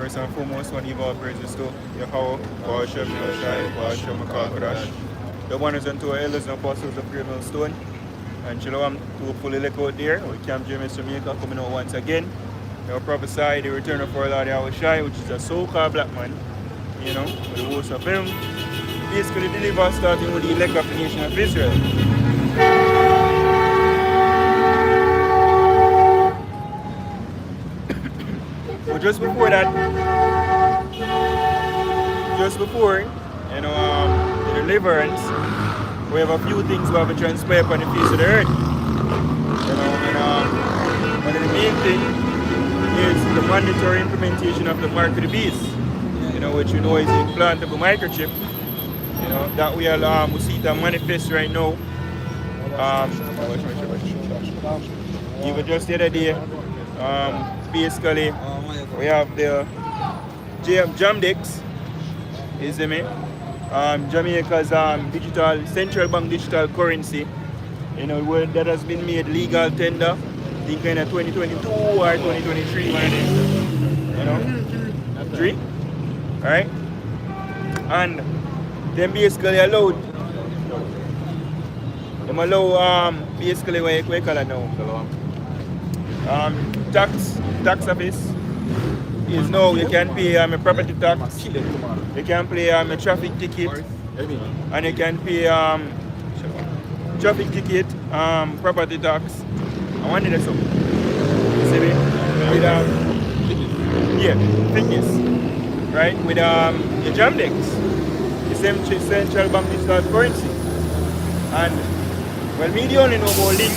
First and foremost, want to give all praises to Yahweh, Baashem, Shai, Baashem, Makakadash. The one is unto our elders and apostles of Great Millstone. And Shalom to fully look out there. We Camp Gmskingstonjamaica coming out once again. We prophesy the return of our Lord Yahweh Shai, which is a so-called black man, with the host of him. Basically deliver starting with the elect of the nation of Israel. But just before that, the deliverance, we have a few things we have to transpire on the face of the earth. One of the main thing is the mandatory implementation of the mark of the beast, which is the implantable microchip. That we see that manifest right now. Even just the other day, basically we have the Jamdex, Jamaica's digital central bank digital currency, where that has been made legal tender. I think in 2022 or 2023, one of them. 3, right? And then basically allowed. Them allow basically what you call it now. Tax office is now you can pay a property tax, you can pay a traffic ticket, and you can pay traffic ticket, property tax. I wanted to something. You see me? With fitness. Right? With the Jamdex, the same central bank digital currency. And well, me the only know about Link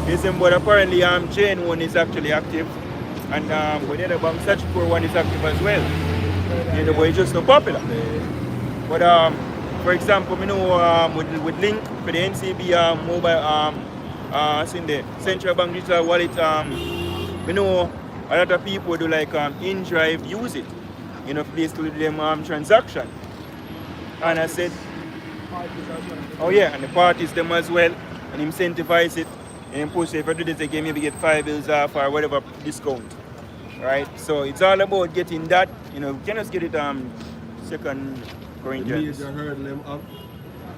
is but apparently chain one is actually active, and the other bank statutory one is active as well. But it's just not popular. But for example, we know with Link for the NCB mobile in the central bank digital wallet, we know a lot of people do like in-drive use it, basically them transaction. And I said, oh yeah, and the parties them as well, and incentivize it, and push it. If I do this again, maybe get 5 bills off or whatever discount, right? So it's all about getting that, we can just get it second Corinthians. The major hurdle them up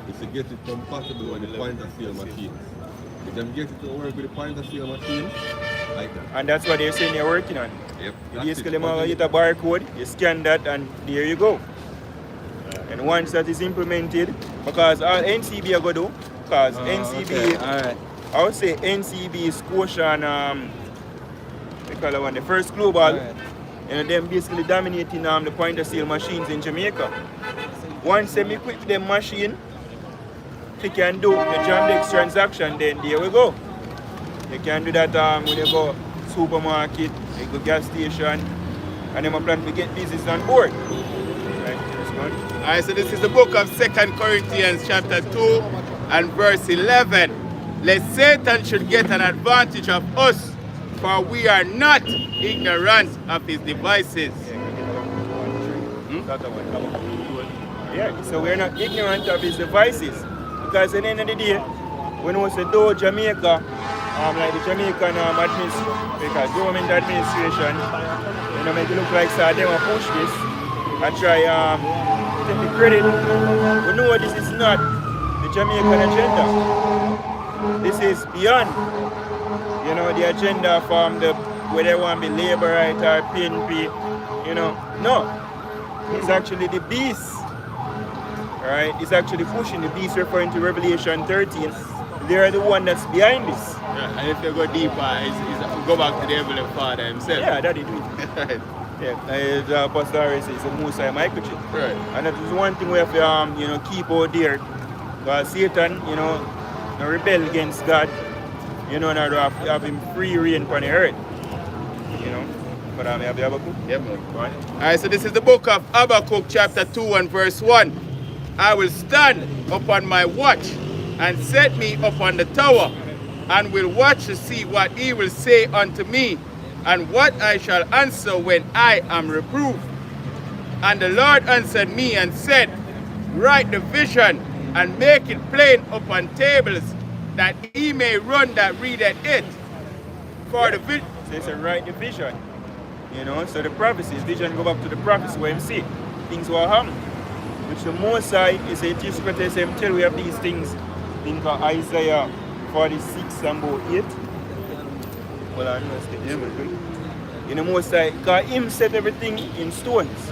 is to get it compatible with the point of sale machines. If them get it to work with the point of sale machine, like that. And that's what they're saying they're working on. Yep. You basically get a barcode, you scan that, and there you go. And once that is implemented, because all NCB are going to do, because NCB, Alright. I would say NCB, Scotia, and we call it one, the first global, Alright. and them basically dominating the point of sale machines in Jamaica. Once they equip the machine, you can do the Jamdex transaction, then there we go. You can do that when you go supermarket, you go gas station, and then I plan to get business on board. Right, Alright, so this is the book of 2 Corinthians chapter 2 and verse 11. Lest Satan should get an advantage of us, for we are not ignorant of his devices. Yeah, so we're not ignorant of his devices. Because at the end of the day, when we say do Jamaica, like the Jamaican government administration, make it look like so they will push this and try take the credit. We know this is not the Jamaican agenda. This is beyond, the agenda from where they want to be labor right or PNP, No, it's actually the beast. Right? It's actually pushing the beast, referring to Revelation 13. They're the one that's behind this. Yeah, and if you go deeper, it's go back to the Heavenly Father himself. Yeah, that it is. Right. Yeah, the Apostle Harris is a Most High microchip. Right. And that is one thing we have to keep out there. Because Satan, rebel against God, and have him free reign upon the earth. But I have the Habakkuk. Yep. Alright, so this is the book of Habakkuk chapter 2 and verse 1. I will stand upon my watch and set me upon the tower, and will watch to see what he will say unto me, and what I shall answer when I am reproved. And the Lord answered me and said, Write the vision and make it plain upon tables, that he may run that readeth it. For the vision. So it's a write the vision. You know, so the prophecies, vision go back to the prophecy where him see things will happen. Which the Most High is a teacher to him tell we have these things in Isaiah 46 and about 8. Well, I know it's in the Most High, because him set everything in stones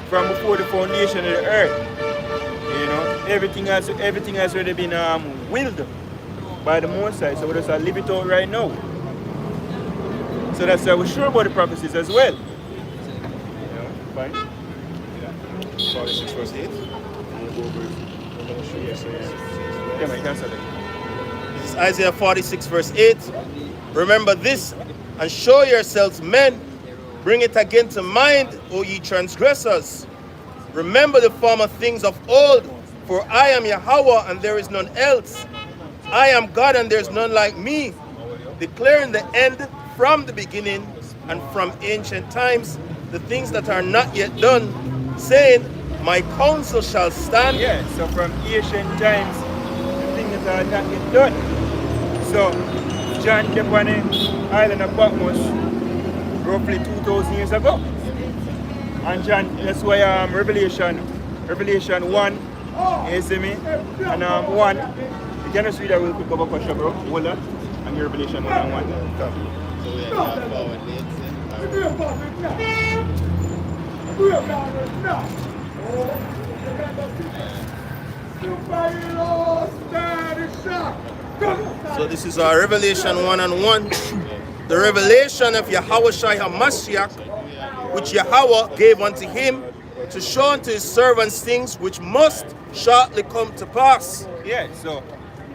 from before the foundation of the earth. You know, everything has already been willed by the Most High, so we just live it out right now. So that's why we're sure about the prophecies as well. You know, fine. 46 verse 8. Yeah, man, that's it. This is Isaiah 46 verse 8. Remember this and show yourselves men. Bring it again to mind, O ye transgressors. Remember the former things of old, for I am Yahweh and there is none else. I am God and there is none like me, declaring the end from the beginning and from ancient times, the things that are not yet done, saying, my counsel shall stand. Yeah, so from ancient times, the things that are not yet done. So, John came on the island of Patmos roughly 2,000 years ago. And John, that's why Revelation 1, you see me? And 1, you can just read that real quick over question, bro. Hold on. And Revelation 1 and 1. Come. So we have forward So this is our Revelation 1 and 1. The revelation of Yahweh Shai HaMashiach, which Yahweh gave unto him to show unto his servants things which must shortly come to pass. Yeah, so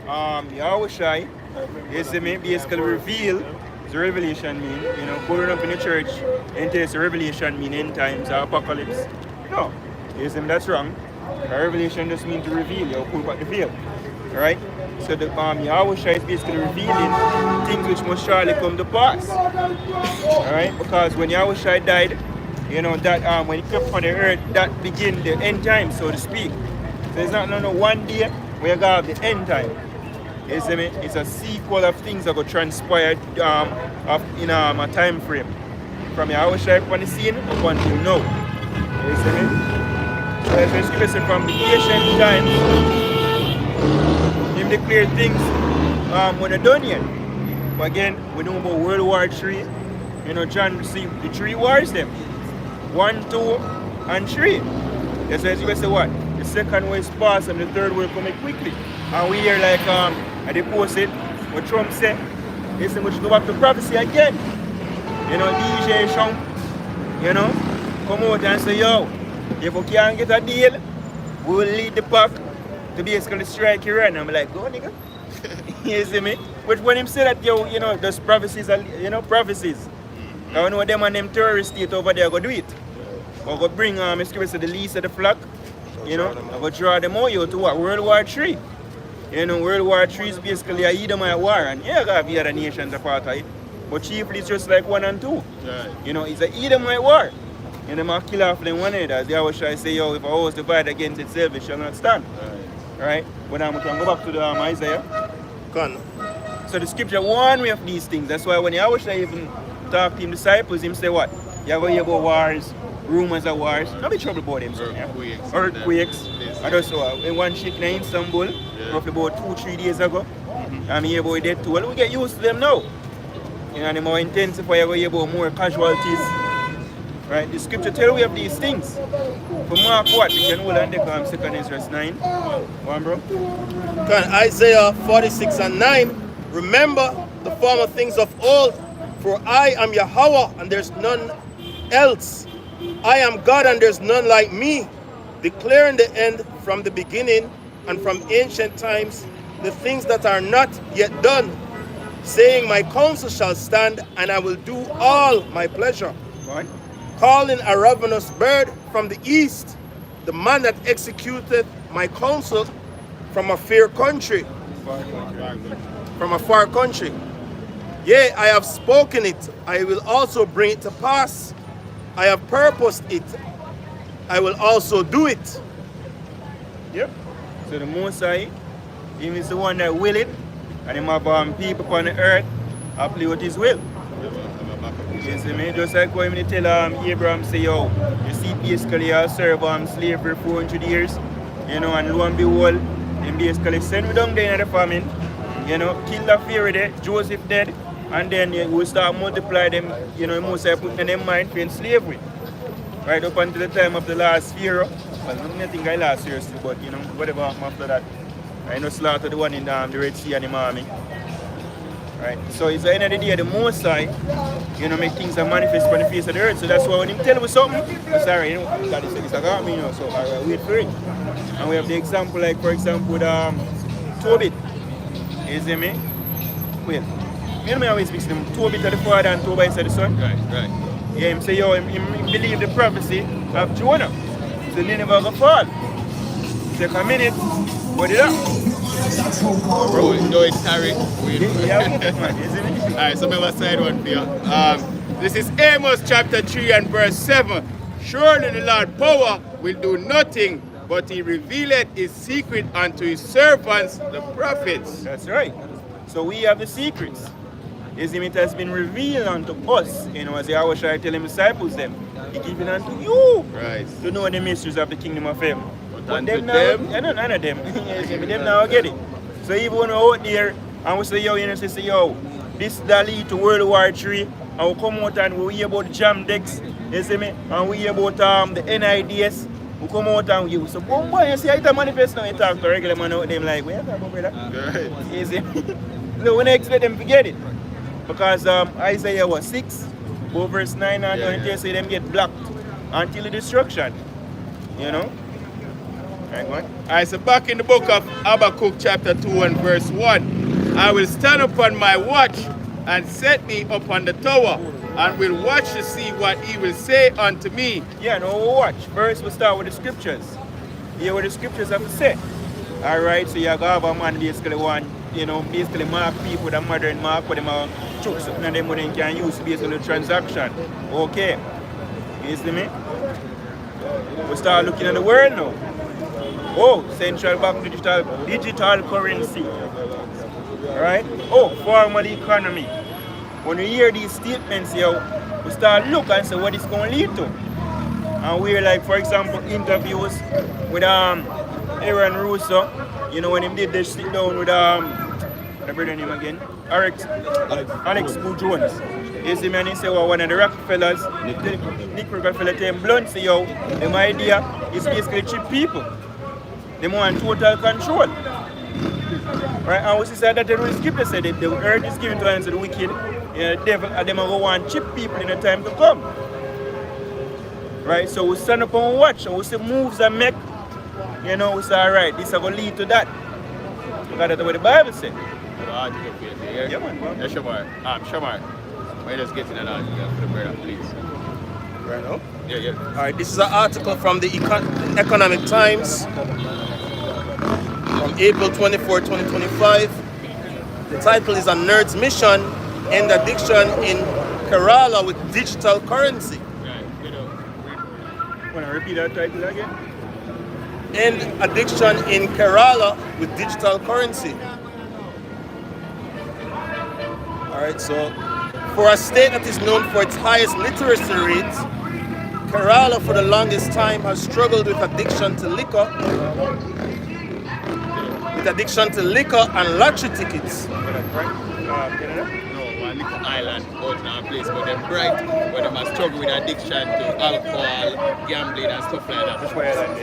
Yahweh Shai is basically reveal the revelation mean, you know, growing up in the church, and the revelation mean end times or apocalypse. No, yes, that's wrong. A revelation just means to reveal, you pull back the veil. Alright? So the Yahweh Shai is basically revealing things which must surely come to pass. Alright? Because when Yahweh Shai died, you know, that when he came on the earth, that begin the end time, so to speak. So it's not no one day where you have the end time. You see me? It's a sequel of things that go transpire in a time frame. From Yahweh Shai on the scene up until now. You see me? So as the scripture says, from the ancient times, him declared things when they're done yet. But again, we know about World War III. You know, John received the 3 wars them. 1, 2, and 3. That's why you say what? The second war is past and the third will come quickly. And we hear like at the post it, what Trump said, he said we should go back to prophecy again. You know, DJ Sean, you know, come out and say, yo, if we can't get a deal, we will lead the pack to basically strike Iran. I'm like, go nigga. You see me? But when him say that, yo, you know, those prophecies are, you know, prophecies. I know them and them terrorist state over there go do it. Or go bring the least of the flock, you know, I go draw them out to what? World War III. You know, World War III is basically a Edomite war, and yeah, got the other nations a part of it. But chiefly it's just like 1 and 2. Right. You know, it's a Edomite war. And them are kill off them one another. As they always try to say, yo, if a house divide against itself, it shall not stand. Right? But now we can go back to the Isaiah. Come. So the scripture warn me of these things. That's why when Yahweh even talk to him disciples, him say what? You go hear about wars, rumors of wars. Don't be trouble about them. Earthquakes. I just saw in one ship in Istanbul, roughly about 2-3 days ago. I'm here about that too. Well, we get used to them now. You know, the more intensify, you go hear about more casualties. Right? The scripture tell we of these things. For Mark what? We can hold on the 2 Ezra 9. One bro. Isaiah 46 and 9. Remember the former things of old, for I am Yahweh and there's none else. I am God and there's none like me, declaring the end from the beginning and from ancient times, the things that are not yet done, saying my counsel shall stand and I will do all my pleasure. Right. Calling a ravenous bird from the east, the man that executeth my counsel from a fair country. From a far country. Yea, I have spoken it, I will also bring it to pass. I have purposed it, I will also do it. Yep. So the Most High, He is the one that will it, and Him have people on the earth, I play with His will. You see me? Just like when they tell Abraham, say, yo, you see, basically, I serve slavery 400 years, you know, and lo and behold, and basically send me down there in the famine, you know, kill the Pharaoh there, Joseph dead, and then we start multiply them, you know, most I put in their mind for slavery. Right up until the time of the last Pharaoh. Well, I think I last year still, but you know, whatever happened after that. I know slaughter the one in the Red Sea and the army. Right? So it's the end of the day, the Most High, you know, make things that manifest on the face of the earth. So that's why when him tell me something, I'm sorry, you know, God said this about me, you know, so I wait for it. And we have the example, like for example, with Tobit. You see me? Well, you know me always speak to him, Tobit of the father and Tobit is the son. Right. Yeah, him say, yo, him believe the prophecy of Jonah. So Nineveh will fall. Take a minute, put it up. Bro, no, it's Harry. Yeah, man, isn't it? Alright, so maybe side one for you. This is Amos chapter 3 and verse 7. Surely the Lord power will do nothing, but he revealeth his secret unto his servants, the prophets. That's right. So we have the secrets. It has been revealed unto us, you know, as the Hour tell him disciples them. He given unto you Right. to know the mysteries of the kingdom of heaven. But unto them now, them? none of them. Them now get it. So even when we're out there and we say, yo, you know, say, yo, this that lead to World War III, and we come out and we hear about jam decks, you see me? And we hear about the NIDS. We come out and we so boom boy, you see how it manifest now, you talk to a regular man out them like, where you talking about that? Right. You see me? No, when I expect them to get it. Because Isaiah was 6, verse 9 and 20 say them get blocked until the destruction. You know? Right, go on. Alright, so back in the book of Habakkuk chapter 2 and verse 1. I will stand upon my watch and set me upon the tower and will watch to see what he will say unto me. Yeah, no, we'll watch. First, we'll start with the scriptures. Hear what the scriptures have to say. Alright, so you have a man basically one, you know, basically mark people that mother and mark what them are chook something and them what they can use basically transaction. Okay. You see me? We start looking at the world now. Oh, central bank digital currency. Alright? Oh, formal economy. When we hear these statements here, we start look and say what it's going to lead to. And we're like, for example, interviews with Aaron Russo, you know, when he did this sit down with I bring the name again, Alex Boo Jones. You see me, and he say, well, one of the Rockefellers, Nick Rockefeller, tell him blunt, say, yo, them idea is basically cheap people. They want total control. Right? And we say that the scripture said that the earth is given to us the wicked, the devil, and them are going to want cheap people in the time to come. Right? So we stand up and watch, and we see moves and make. You know, we say, all right, this is going to lead to that. Because that's what the Bible said. Yeah, man. Yeah, Shamar. Shamar. Why just get in an article for the brother, please? Right now? Yeah. All right, this is an article from the Economic Times from April 24, 2025. The title is "A Nerd's Mission: End Addiction in Kerala with Digital Currency." Right, Want to repeat that title again? End addiction in Kerala with digital currency. Alright, so for a state that is known for its highest literacy rate, Kerala for the longest time has struggled with addiction to liquor. And lottery tickets. Canada? No, one little island out in our place, but they're bright, but they must struggle with addiction to alcohol, gambling and stuff like that. Which way island?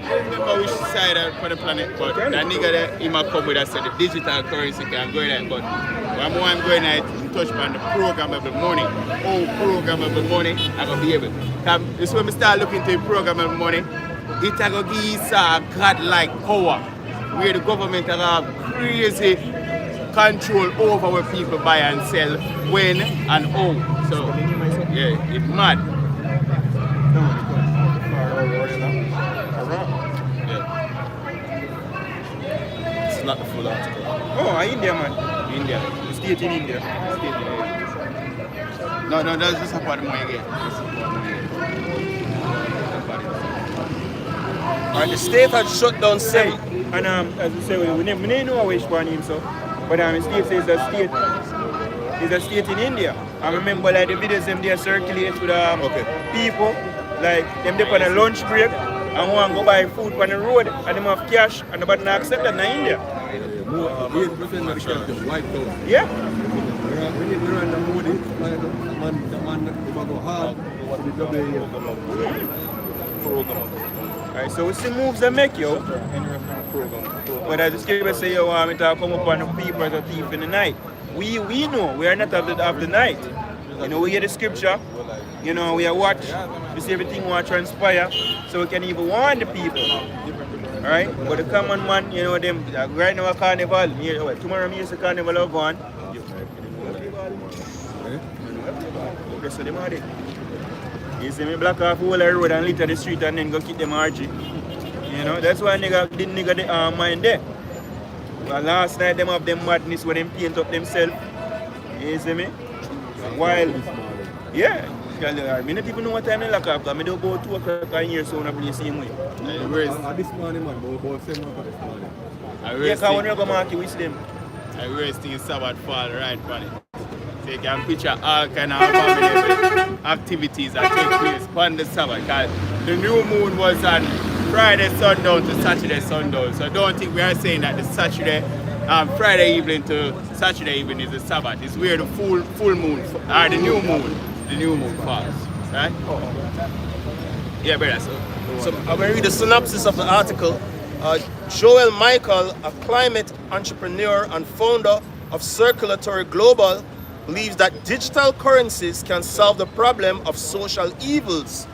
Remember which side for the planet, but that nigga there, he might come with us said the digital currency can go there, but one more I'm going to touch on the programmable money. Oh, programmable money, I'm going to be able. This is when we start looking into programmable money, it will give us a God-like power, where the government will have crazy control over what people buy and sell, when and how. So, yeah, it's mad. It's not the full article. Oh, India, man. India. The state in India. No, that's just a part of my game. Alright, the state had shut down Say, and as we say, we never know which one him so, but the state says the state is a state in India, I remember like the videos them there circulate with Okay. people, like them they on a lunch break and want to go buy food on the road and them have cash and nobody not accept that in India. More 80% of the country wiped out. Yeah. We're on the mood, the man, if I go hard, the Alright, so we see moves they make yo. But as the scripture say you want me to come upon the people as a thief in the night. We know we are not of the night. You know, we hear the scripture, you know, we are watch, we see everything will transpire, so we can even warn the people. Alright? But the common man, you know, them right now a carnival, tomorrow me is a carnival of one. That's what them are there. You see me block off whole road and litter the street and then go keep them RG. You know, that's why nigga the mind there. But last night them have them madness when them paint up themselves. You see me? While, yeah, I mean, not even know what time they lock up. I mean, they'll go 2 o'clock in here, so I'm play the same way. This morning, man, about 7 o'clock this morning. Yeah, because when you go market with them. I wasting Sabbath fall right on it. So you can picture all kind of abominable activities that take place on the Sabbath. Because the new moon was on Friday sundown to Saturday sundown. So don't think we are saying that the Friday evening to Saturday evening is the Sabbath. It's where the full moon, or the new moon falls. Right? Yeah, brother. So I'm going to read the synopsis of the article. Joel Michael, a climate entrepreneur and founder of Circulatory Global, believes that digital currencies can solve the problem of social evils.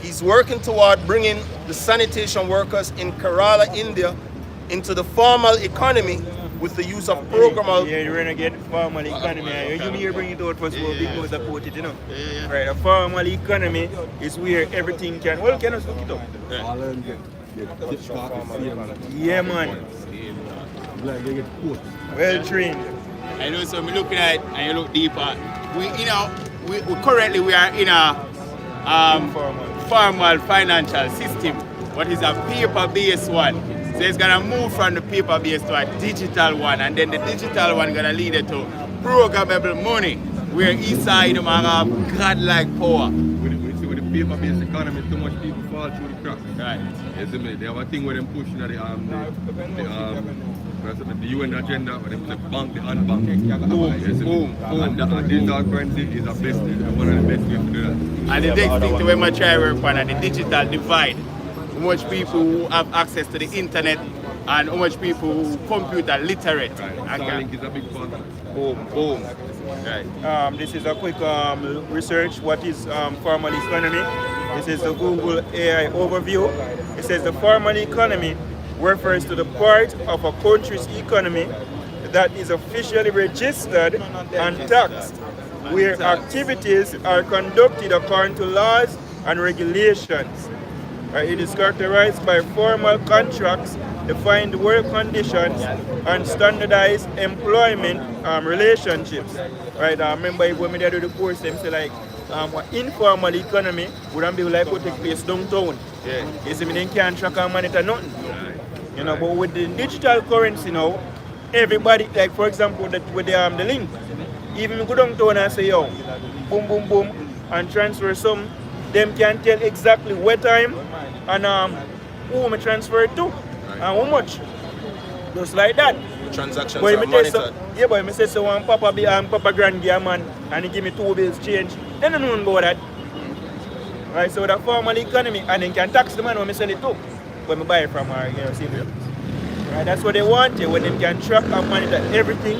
He's working toward bringing the sanitation workers in Kerala, India, into the formal economy with the use of programmable. Yeah, the renegade formal economy. You hear bring it out first of all because I quote it, you know. Right, a formal economy is where everything can. Well, can us look it up? All of them get Yeah, man. like they get quotes. Well trained. I know, so I'm looking at it and you look deeper. We currently we are in a formal financial system, but it's a paper-based one. So it's gonna move from the paper-based to a digital one, and then the digital one gonna lead it to programmable money, where inside them have God-like power. With the paper-based economy, too much people fall through the cracks. Right. Yes, they have a thing where them pushing at the UN agenda, where them say bank the unbank. Boom. And digital currency is a best, one of the best ways to do that. And the next thing to when I try work on the digital divide. How much people who have access to the internet and how much people who computer literate. Right. Starlink is a big part. Boom. Right. This is a quick research. What is formal economy? This is the Google AI overview. It says the formal economy refers to the part of a country's economy that is officially registered and taxed, where activities are conducted according to laws and regulations. It is characterized by formal contracts, defined work conditions, and standardized employment relationships. Right? I remember when we did the course, they say like informal economy wouldn't be like what take place downtown. Yeah. You see, they can't track and monitor nothing. You know, but with the digital currency now, everybody, like for example, that with the link, even go downtown and say, yo, boom, boom, boom, and transfer some, them can tell exactly what time and who I transfer it to and how much. Just like that. Transactions But are if me say monitored. yeah, but if me say so one Papa Grand give a man and he give me 2 bills change, then I don't know about that. Right, so the formal economy and then can tax the man when I sell it to. When I buy it from her, you know, see me. Right, that's what they want, when they can track and monitor everything,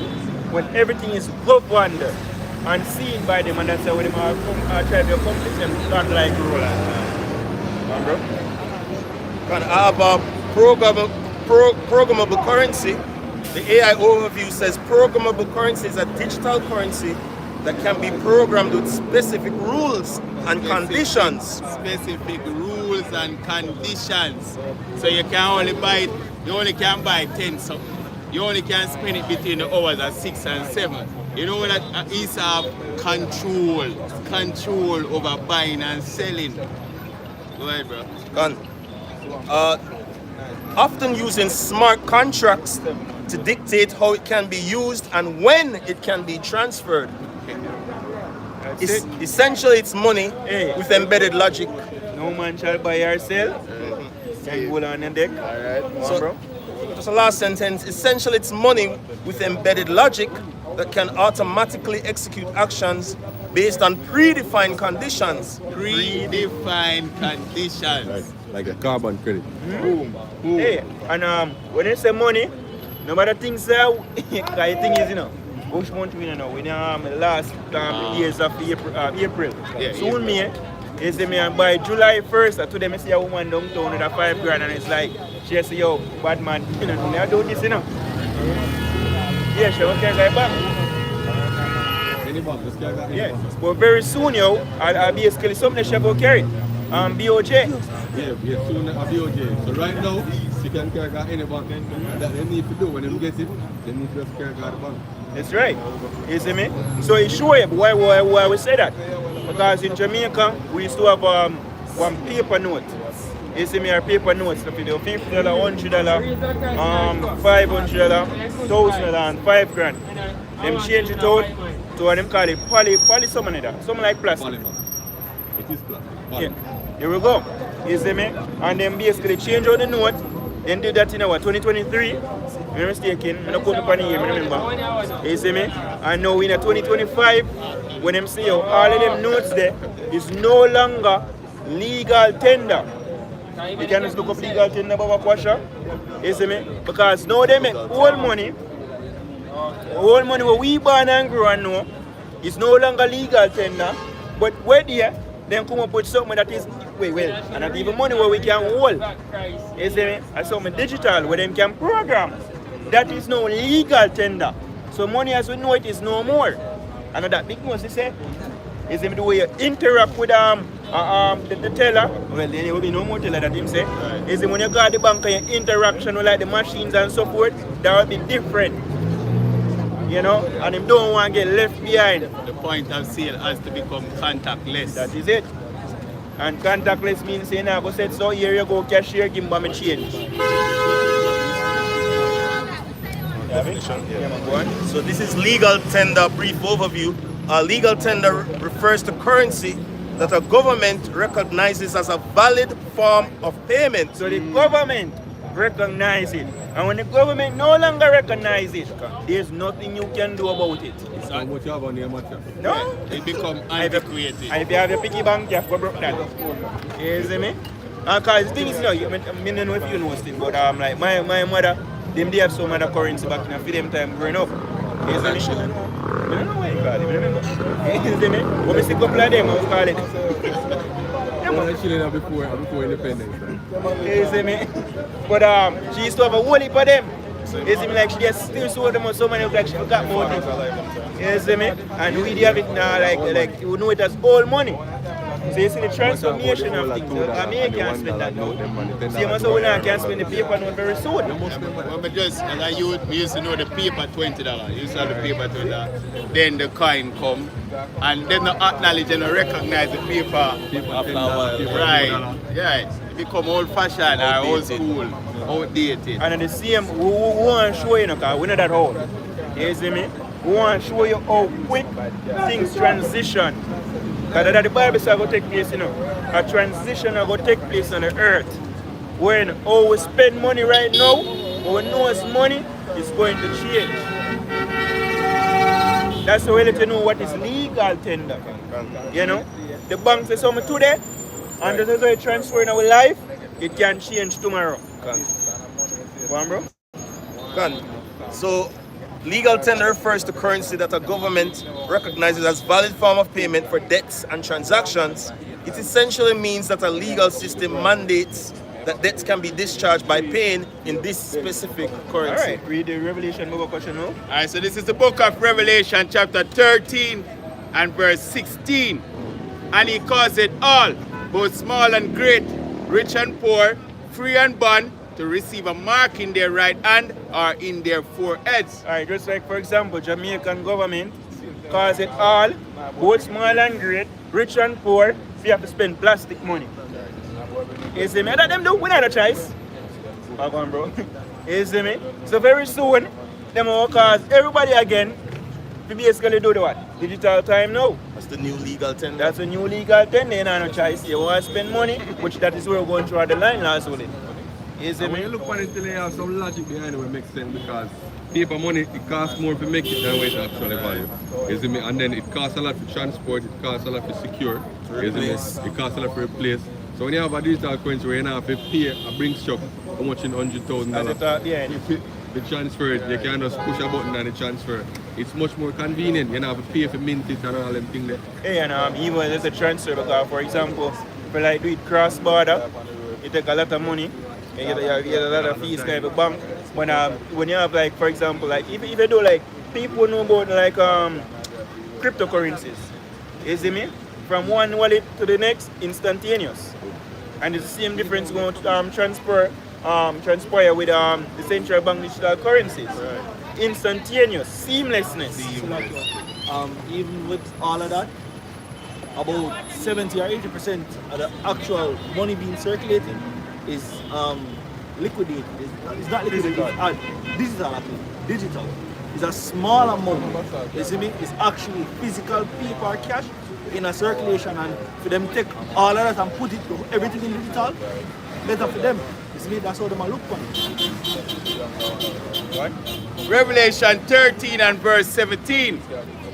when everything is governed and seen by them, and that's how they are try to accomplish them stand like roller. Bro? And about programmable currency, the AI overview says programmable currency is a digital currency that can be programmed with specific rules and conditions. Specific rules and conditions. So you can only buy it, you only can buy 10 something. You only can spend it between the hours of 6 and 7. You know that is a control over buying and selling. Go ahead, bro. Often using smart contracts to dictate how it can be used and when it can be transferred. That's it. Essentially, it's money Hey. with embedded logic. No man shall buy or sell. And hold on the deck. Alright, Come on, so bro. just a last sentence. Essentially, it's money with embedded logic that can automatically execute actions based on predefined conditions. Predefined conditions. Like a carbon credit. Boom. Hey, and when you say money, no matter things there, the thing is, which month we know? We know last years of April. Yeah, Soon me, you see me, and by July 1st, today I see a woman downtown with a 5 grand, and it's like, she say, yo, bad man, I do this, Yeah, she won't carry that back. Any bank, just carry that any Yeah, bank. but very soon, I'll basically something she will carry. BOJ. Yeah, soon a BOJ. So right now, she can carry that any bank. That they need to do when they get it, they need to just carry that bank. That's right. You see me? So it's sure why we say that? Because in Jamaica we used to have one paper note. You see me, our paper notes, the $50, $100, $500, $1,000 and 5 grand. Them change it out to what them call it poly something like that. Something like plastic. Polymer. It is plastic. Yeah. Polymer. Here we go. You see me? And then basically change out the note. Then did that in our 2023. If I'm mistaken, I don't quote me on the year, I remember. You see me? And now in 2025, when them say all of them notes there is no longer legal tender. You can just look up legal tender Baba Kwasha. You see me? Because now they make all money what we born and grow and know is no longer legal tender. But where there, then come up with something that is and not even money where we can hold. You see me? And something digital where them can program. That is no legal tender. So money as we know it is no more. And that big most they say is the way you interact with the teller. Well, then there will be no more teller that him say. Is when you go to the bank and your interaction with like the machines and so forth, that will be different. And him don't want to get left behind. The point of sale has to become contactless. That is it. And contactless means saying, I go say, so here you go, cashier, give me my change. So this is legal tender brief overview. Legal tender refers to currency that a government recognizes as a valid form of payment. So the government recognize it. And when the government no longer recognize it, there's nothing you can do about it. How much you have on your mattress? No? It become antiquated. And if you have a piggy bank, you have to broke that. You see me? Because the thing is, I don't know if you know this, but like my mother, they have some other currency back in for them time growing up. You see me? I don't know why you call it, remember? You see me? But I see a couple of them, I call it. Before independence. You see me? But she used to have a whole heap of them. You see me, like she just still sold them on so many, like she forgot money. You see me? And we have it now, like you know it as old money. So you see the transformation of things. Americans spend that now. See, so we now can spend the paper note very soon. Well, but just as a youth, we used to know the paper $20. You used to have the paper $20. Then the coin come, and then the acknowledge and recognize the paper. After a while. Right. Yeah. It become old-fashioned or old school, outdated. And the same, we want to show you, because we're not that old. You see me? We want to show you how quick things transition. Because that the Bible says going to take place, a transition is going to take place on the earth. When how we spend money right now, when we know it's money, it's going to change. That's how we let you know what is legal tender. The bank says something today, and this is how it transfer in our life, it can change tomorrow. Go on, bro. So, legal tender refers to currency that a government recognizes as valid form of payment for debts and transactions. It essentially means that a legal system mandates that debts can be discharged by paying in this specific currency. Alright, read the Revelation book question now. Alright, so this is the book of Revelation, chapter 13 and verse 16. And he calls it all, both small and great, rich and poor, free and bond, to receive a mark in their right hand or in their foreheads. Alright, just like for example, Jamaican government calls it all, both small and great, rich and poor, so you have to spend plastic money. You see me? That them do, we not a choice. Back on, bro. You see me? So very soon, them will cause everybody again we basically do the what? Digital time now. That's the new legal tender. That's a new legal tender, you know, no choice. You want to spend money, which that is where we're going through the line last week. You see And when me? you look on it, you have some logic behind it that makes sense because paper money, it costs more to make it than what it actually value. You see me? And then it costs a lot for transport, it costs a lot for secure. You see me? It costs a lot for replace. So when you have a digital currency where you don't have to pay a Brinks truck how much in $100,000. Yeah. If you transfer it, you can just push a button and it transfer. It's much more convenient. You don't have to pay for mint it and all them things there. Hey, and even there's a transfer because, for example, if you like do it cross border, it take a lot of money. You get a lot of fees kind of bank. But when you have like, for example, like if you do like people know about like cryptocurrencies, you see me? From one wallet to the next, instantaneous. And it's the same difference going to transpire with the central bank digital currencies. Right. Instantaneous, seamlessness. Even with all of that, about 70 or 80% of the actual money being circulated is liquidated. It's not liquidated, it's digital actually. Digital. It's a small amount. You see me? It's actually physical paper or cash in a circulation, and for them to take all of that and put it everything in digital, better for them. You see me? That's how they look for it. What? Revelation 13 and verse 17.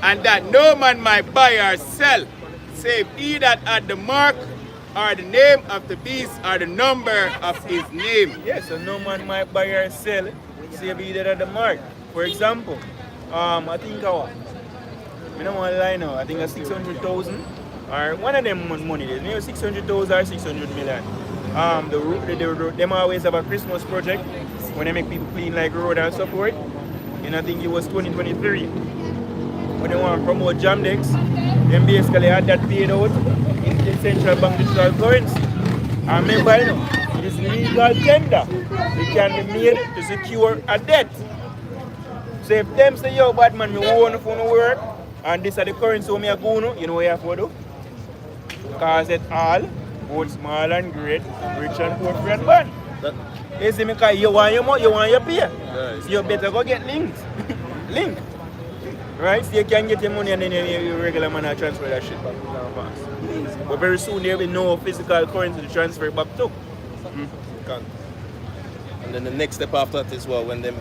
And that no man might buy or sell, save he that had the mark or the name of the beast or the number of his name. Yes, so no man might buy or sell, save he that had the mark. For example, I think I don't want to lie now, I think a 600,000 or one of them money there, maybe 600,000 or 600 million. Them always have a Christmas project when they make people clean like road and so forth. And I think it was 2023. When they want to promote Jamdex, them basically had that paid out in the central bank digital currency. And remember, you know, it is legal tender. It can be made to secure a debt. So if them say, yo, bad man, me want for no work, and this is the currency we are going to, you know what you have to do? Cause it all, both small and great, rich and poor, free and bad. You see me, because you want your money, you want your pay. Right. So you better go get linked. Link. Right? So you can get your money and then you regular man and transfer that shit back to the bank. But very soon there will be no physical currency to transfer it back to. Can't. And then the next step after that is when them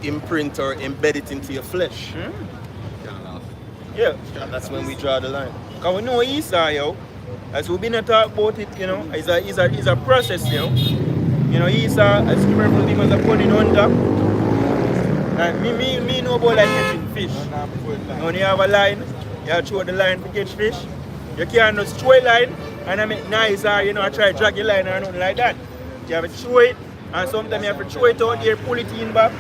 imprint or embed it into your flesh. Yeah. And that's when we draw the line. Because we know Esau, yo. As we've been talk about it, you know, it's a process, you know. You know, Esau, as careful him as a putting under. And me know about like catching fish. When you have a line, you have to throw the line to catch fish. You can't just throw a line and I make nice or, you know, I try to drag your line or nothing like that. You have to throw it, and sometimes you have to throw it out there, pull it in back,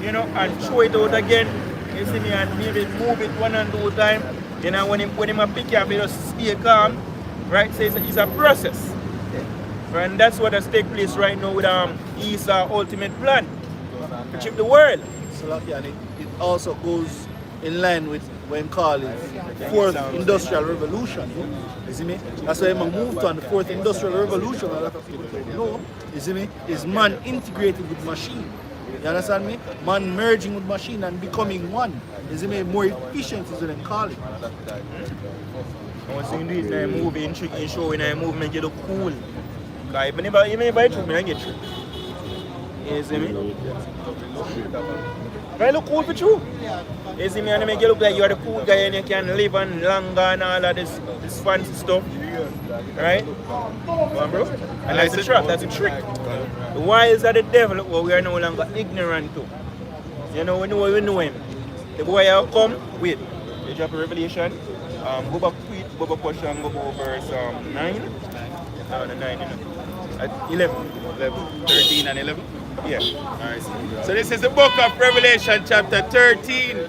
you know, and throw it out again. You see me, and maybe move it 1 and 2 times. You know, when him pick you up, you just stay calm. Right? So it's a process. And that's what has taken place right now with Esau's ultimate plan to chip the world. So like, yeah, and it also goes in line with when called it fourth industrial revolution. You see me? That's why I moved on the fourth industrial revolution. A lot of people don't know. You see me? Is man integrated with machine. You understand me? Man merging with machine and becoming one. You see me? More efficient is what they call it. I was seeing this in a movie, in show, in a movie, make you look cool. Because even if I trick me, I get tricked. You see me? I look cool for you. You see me, and I make you look like you're the cool guy and you can live on longer and all of this fancy stuff. Right? Come on, bro. And that's a trap, that's a trick. The wiles of the devil, well, we are no longer ignorant to. You know, we know him. The boy will come, wait. You drop a revelation. Go back to it, go back question, go back verse 9. No, 9, you know. At 11. 13 and 11. Yeah. Alright. So this is the book of Revelation chapter 13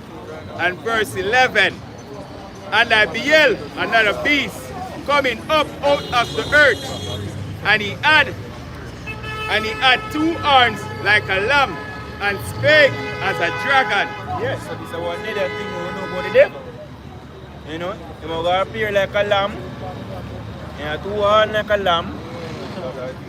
and verse 11. And I beheld another beast coming up out of the earth. And he had 2 horns like a lamb and spake as a dragon. Yes, so this is one other thing we know about the devil. You know, he will appear like a lamb, and 2 horns like a lamb,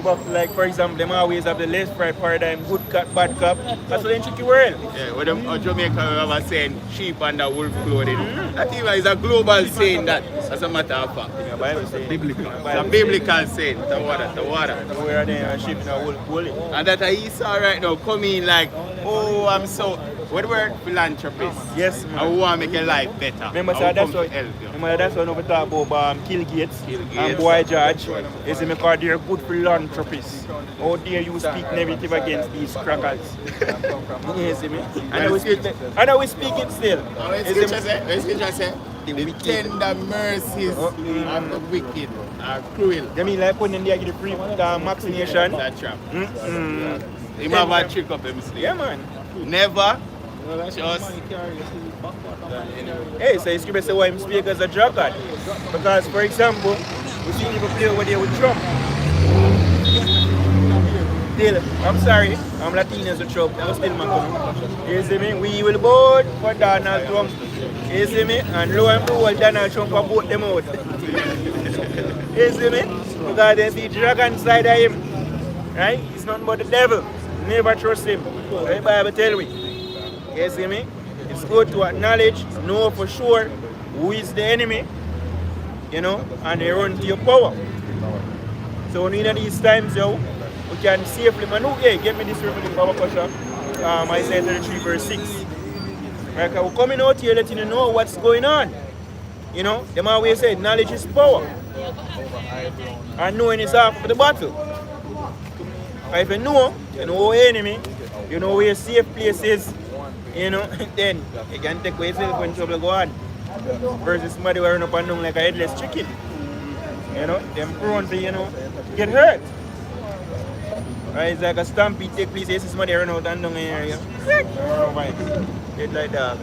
But like for example, them always have the left right paradigm, good cop, bad cop. That's what they tricky world. Yeah, when them Jamaica have a saying, sheep under wolf clothing. That even is a global saying that, as a matter of fact. The Bible says Biblical. It's a biblical saying, the water. where they are sheep in a wolf woolly. And that Esau right now come in like, oh, I'm so, what the word? Philanthropist. Yes, I man. want to make your life better. Remember, I sir, will that's come what, to help you. remember that's what we talk about Kill Gates Kill and Gates. Boy George. Is because they're good philanthropists. How dare you speak negative against these crackers? You see me? And we speak it still. When You see me? scripture say, the tender mercies of the wicked are cruel. They mean like when they get the free vaccination. That trap. Mm-mm. Him have a trick up him sleeve. Yeah, man. Never just Hey, so you say why I'm speaking as a drug god. Because, for example, we see people play over there with Trump. Still, I'm sorry, I'm Latinos with Trump. I'm still my coming. You see me? We will vote for Donald Trump. You see me? And lo and behold, Donald Trump will vote them out. You see me? Because they see dragon side of him. Right? It's nothing but the devil. Never trust him. The Bible tell me. You see me? It's good to acknowledge, know for sure who is the enemy, you know, and they run to your power. So in these times, yo, we can safely maneuver. Hey, get me this reference power question. Isaiah 33 verse 6. Right, we're coming out here letting you know what's going on. You know, them always say knowledge is power. And knowing is half of the battle. And if you know your enemy, you know where your safe place is, you know, then you can take away yourself when trouble go on. Versus somebody wearing up and down like a headless chicken. You know, them prone to, you know, get hurt. Right, it's like a stampede take place, you see somebody run out and down here, you know. Get like that.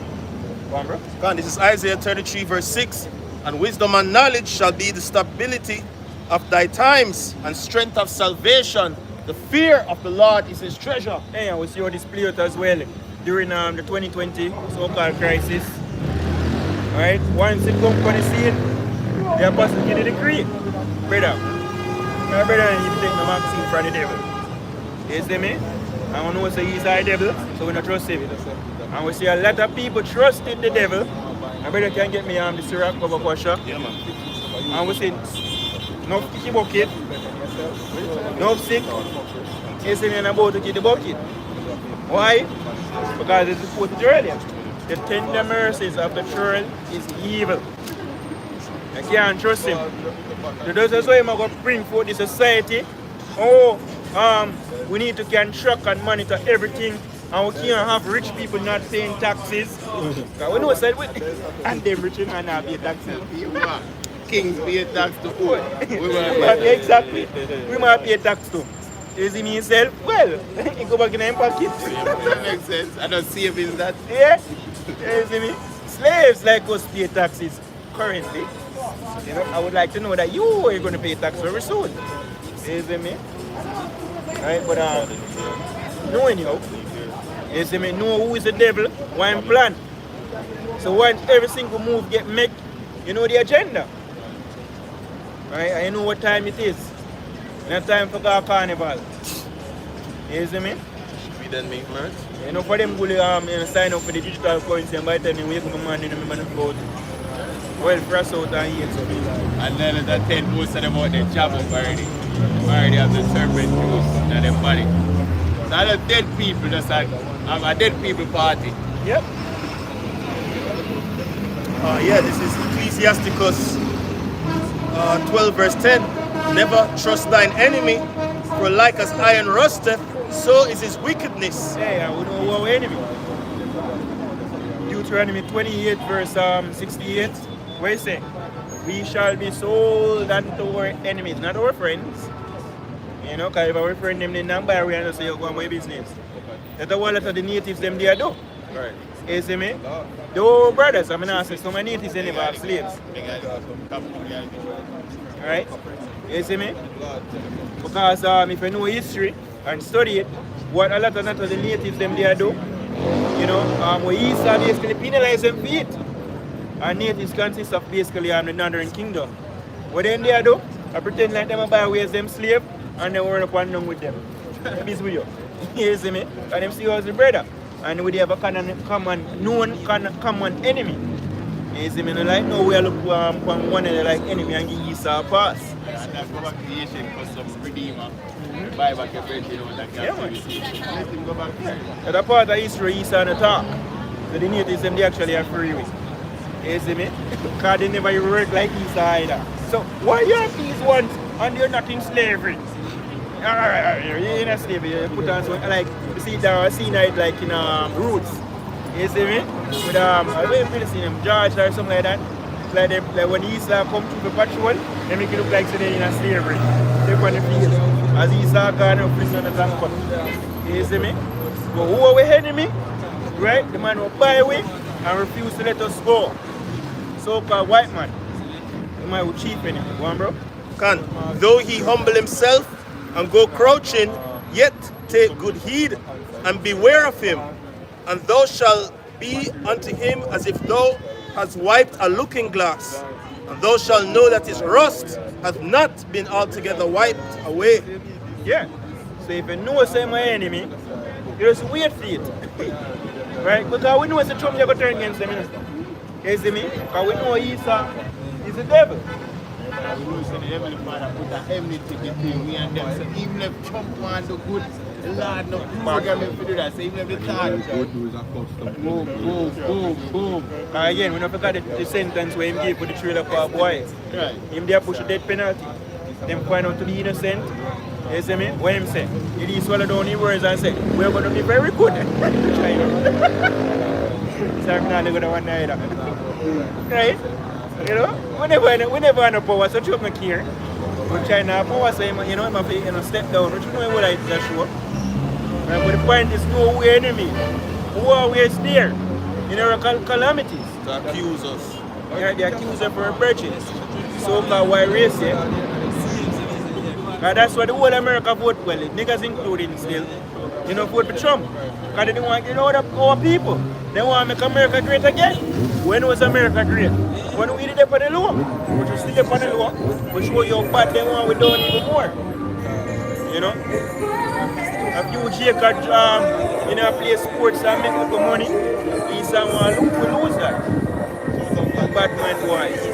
Go on, bro. God, this is Isaiah 33 verse 6. And wisdom and knowledge shall be the stability of thy times and strength of salvation. The fear of the Lord is his treasure. Hey, and we see how this play out as well during the 2020 so-called crisis. Alright, once it comes on the scene, the apostle give the decree. Brother, my brother, you take the vaccine from the devil. You see me? And we know say he's our devil, so we don't trust him. And we see a lot of people trusting the devil. My brother can get me the syrup cover washer. Yeah, man. And we see no sticky bucket, no sick. You see me, and I'm about to get the bucket. Why? Because it's reported earlier. The tender mercies of the church is evil. I can't trust him. That's why I'm going to bring forth the society. Oh, we need to contract and monitor everything. And we can't have rich people not paying taxes. Because we know said we and them rich and not pay taxes. kings pay tax to poor. Exactly. We might pay tax too. You see me himself? Well, he go back in the pocket. That makes sense. I don't see him in that. Yeah? You see me? Slaves like us pay taxes currently. You know, I would like to know that you are going to pay tax very soon. You see me? Right, but knowing you see me, know who is the devil, one plan. So once every single move get made, you know the agenda. Right, I know what time it is. Not time for our carnival. You see me? We then make merch. You know, for them, you know, sign up for the digital currency and by the time you wake up in the morning, remember to go well, press out and eat something. And then that 10 most of them out there job up already. They already have the serpent juice in their body. So the dead people just have a dead people party. Yep. Yeah, this is Ecclesiasticus 12 verse 10. Never trust thine enemy, for like as iron rusteth, so is his wickedness. Yeah, we know our enemy. Deuteronomy 28 verse 68. What is it? We shall be sold unto our enemies, not our friends. You know, because if our friend them they not buy, we and say you go on my business. That's what of the natives them they do. Right. You see me? The brothers, I mean, I say some natives they never have slaves. Right? You see me? Because if you know history and study it, what a lot of the natives them they do, you know, we Esau basically penalize them for it. And natives consist of basically the northern kingdom. What then they do? I pretend like them buy ways them slave and then we run up and down with them. This with you. You see me? And them see us the brother. And we have a common enemy. You see me? Like now we are looking for one of the like enemy and give Esau a pass. And that's what creation for some redeemer. Buy back your bread, you know, that captivity. Let him go back there. That's part of history Esau and the talk. So the natives them they actually are free with. You see me? Because they never work like Esau either. So why you have these ones and you're not in slavery? You're in a slavery, you put on some, like, you see the scene like in Roots. You see me? With I don't really see them, George or something like that. Like, like when the Esau come to the patrol, they make it look like they're in a slavery. They're on the field. As Esau gone up prison and cut. You see me? But who are we enemy? Right? The man will buy away and refuse to let us go. So-called white man. The man will cheap enemy. Go on, bro? Can, though he humble himself and go crouching, yet take good heed and beware of him. And thou shalt be unto him as if thou hast wiped a looking glass. And thou shalt know that his rust hath not been altogether wiped away. Yeah. So if you know say my enemy, you just wait for it. Right? Because we know it's a Trump never turn against the minister. You see me? Because we know he's the devil. We know the Heavenly Father put an enmity between me and them. So even if Trump wants to good, the Lord no program him to do that. So even if the thought, Good news are custom. boom. Again, we don't forget the sentence where him gave for the trailer for a boy. Right. Him there push a death penalty. Them find out to be innocent. You see me? What him say? He swallow down his words and say, we're going to be very good. So I'm not going to want either. Right? You know? We never have no power, so Trump not care. But China have power, so you know, him have to step down. Don't you know what I tell you? Right? But the point is, no we enemy. Who are we there? In our calamities. To accuse us. Yeah, they accuse them for breaches. So-called white race, yeah. And that's why the whole America vote, well, niggas including still, you know, vote for Trump. Because they don't want to get out of our people. They want to make America great again. When was America great? When we did it for the law. Which was still upon the law. We show you how bad they want we done even more. You know? A few Jacob, you know, play sports and make up the money. He's someone who lose that. Bad man wise.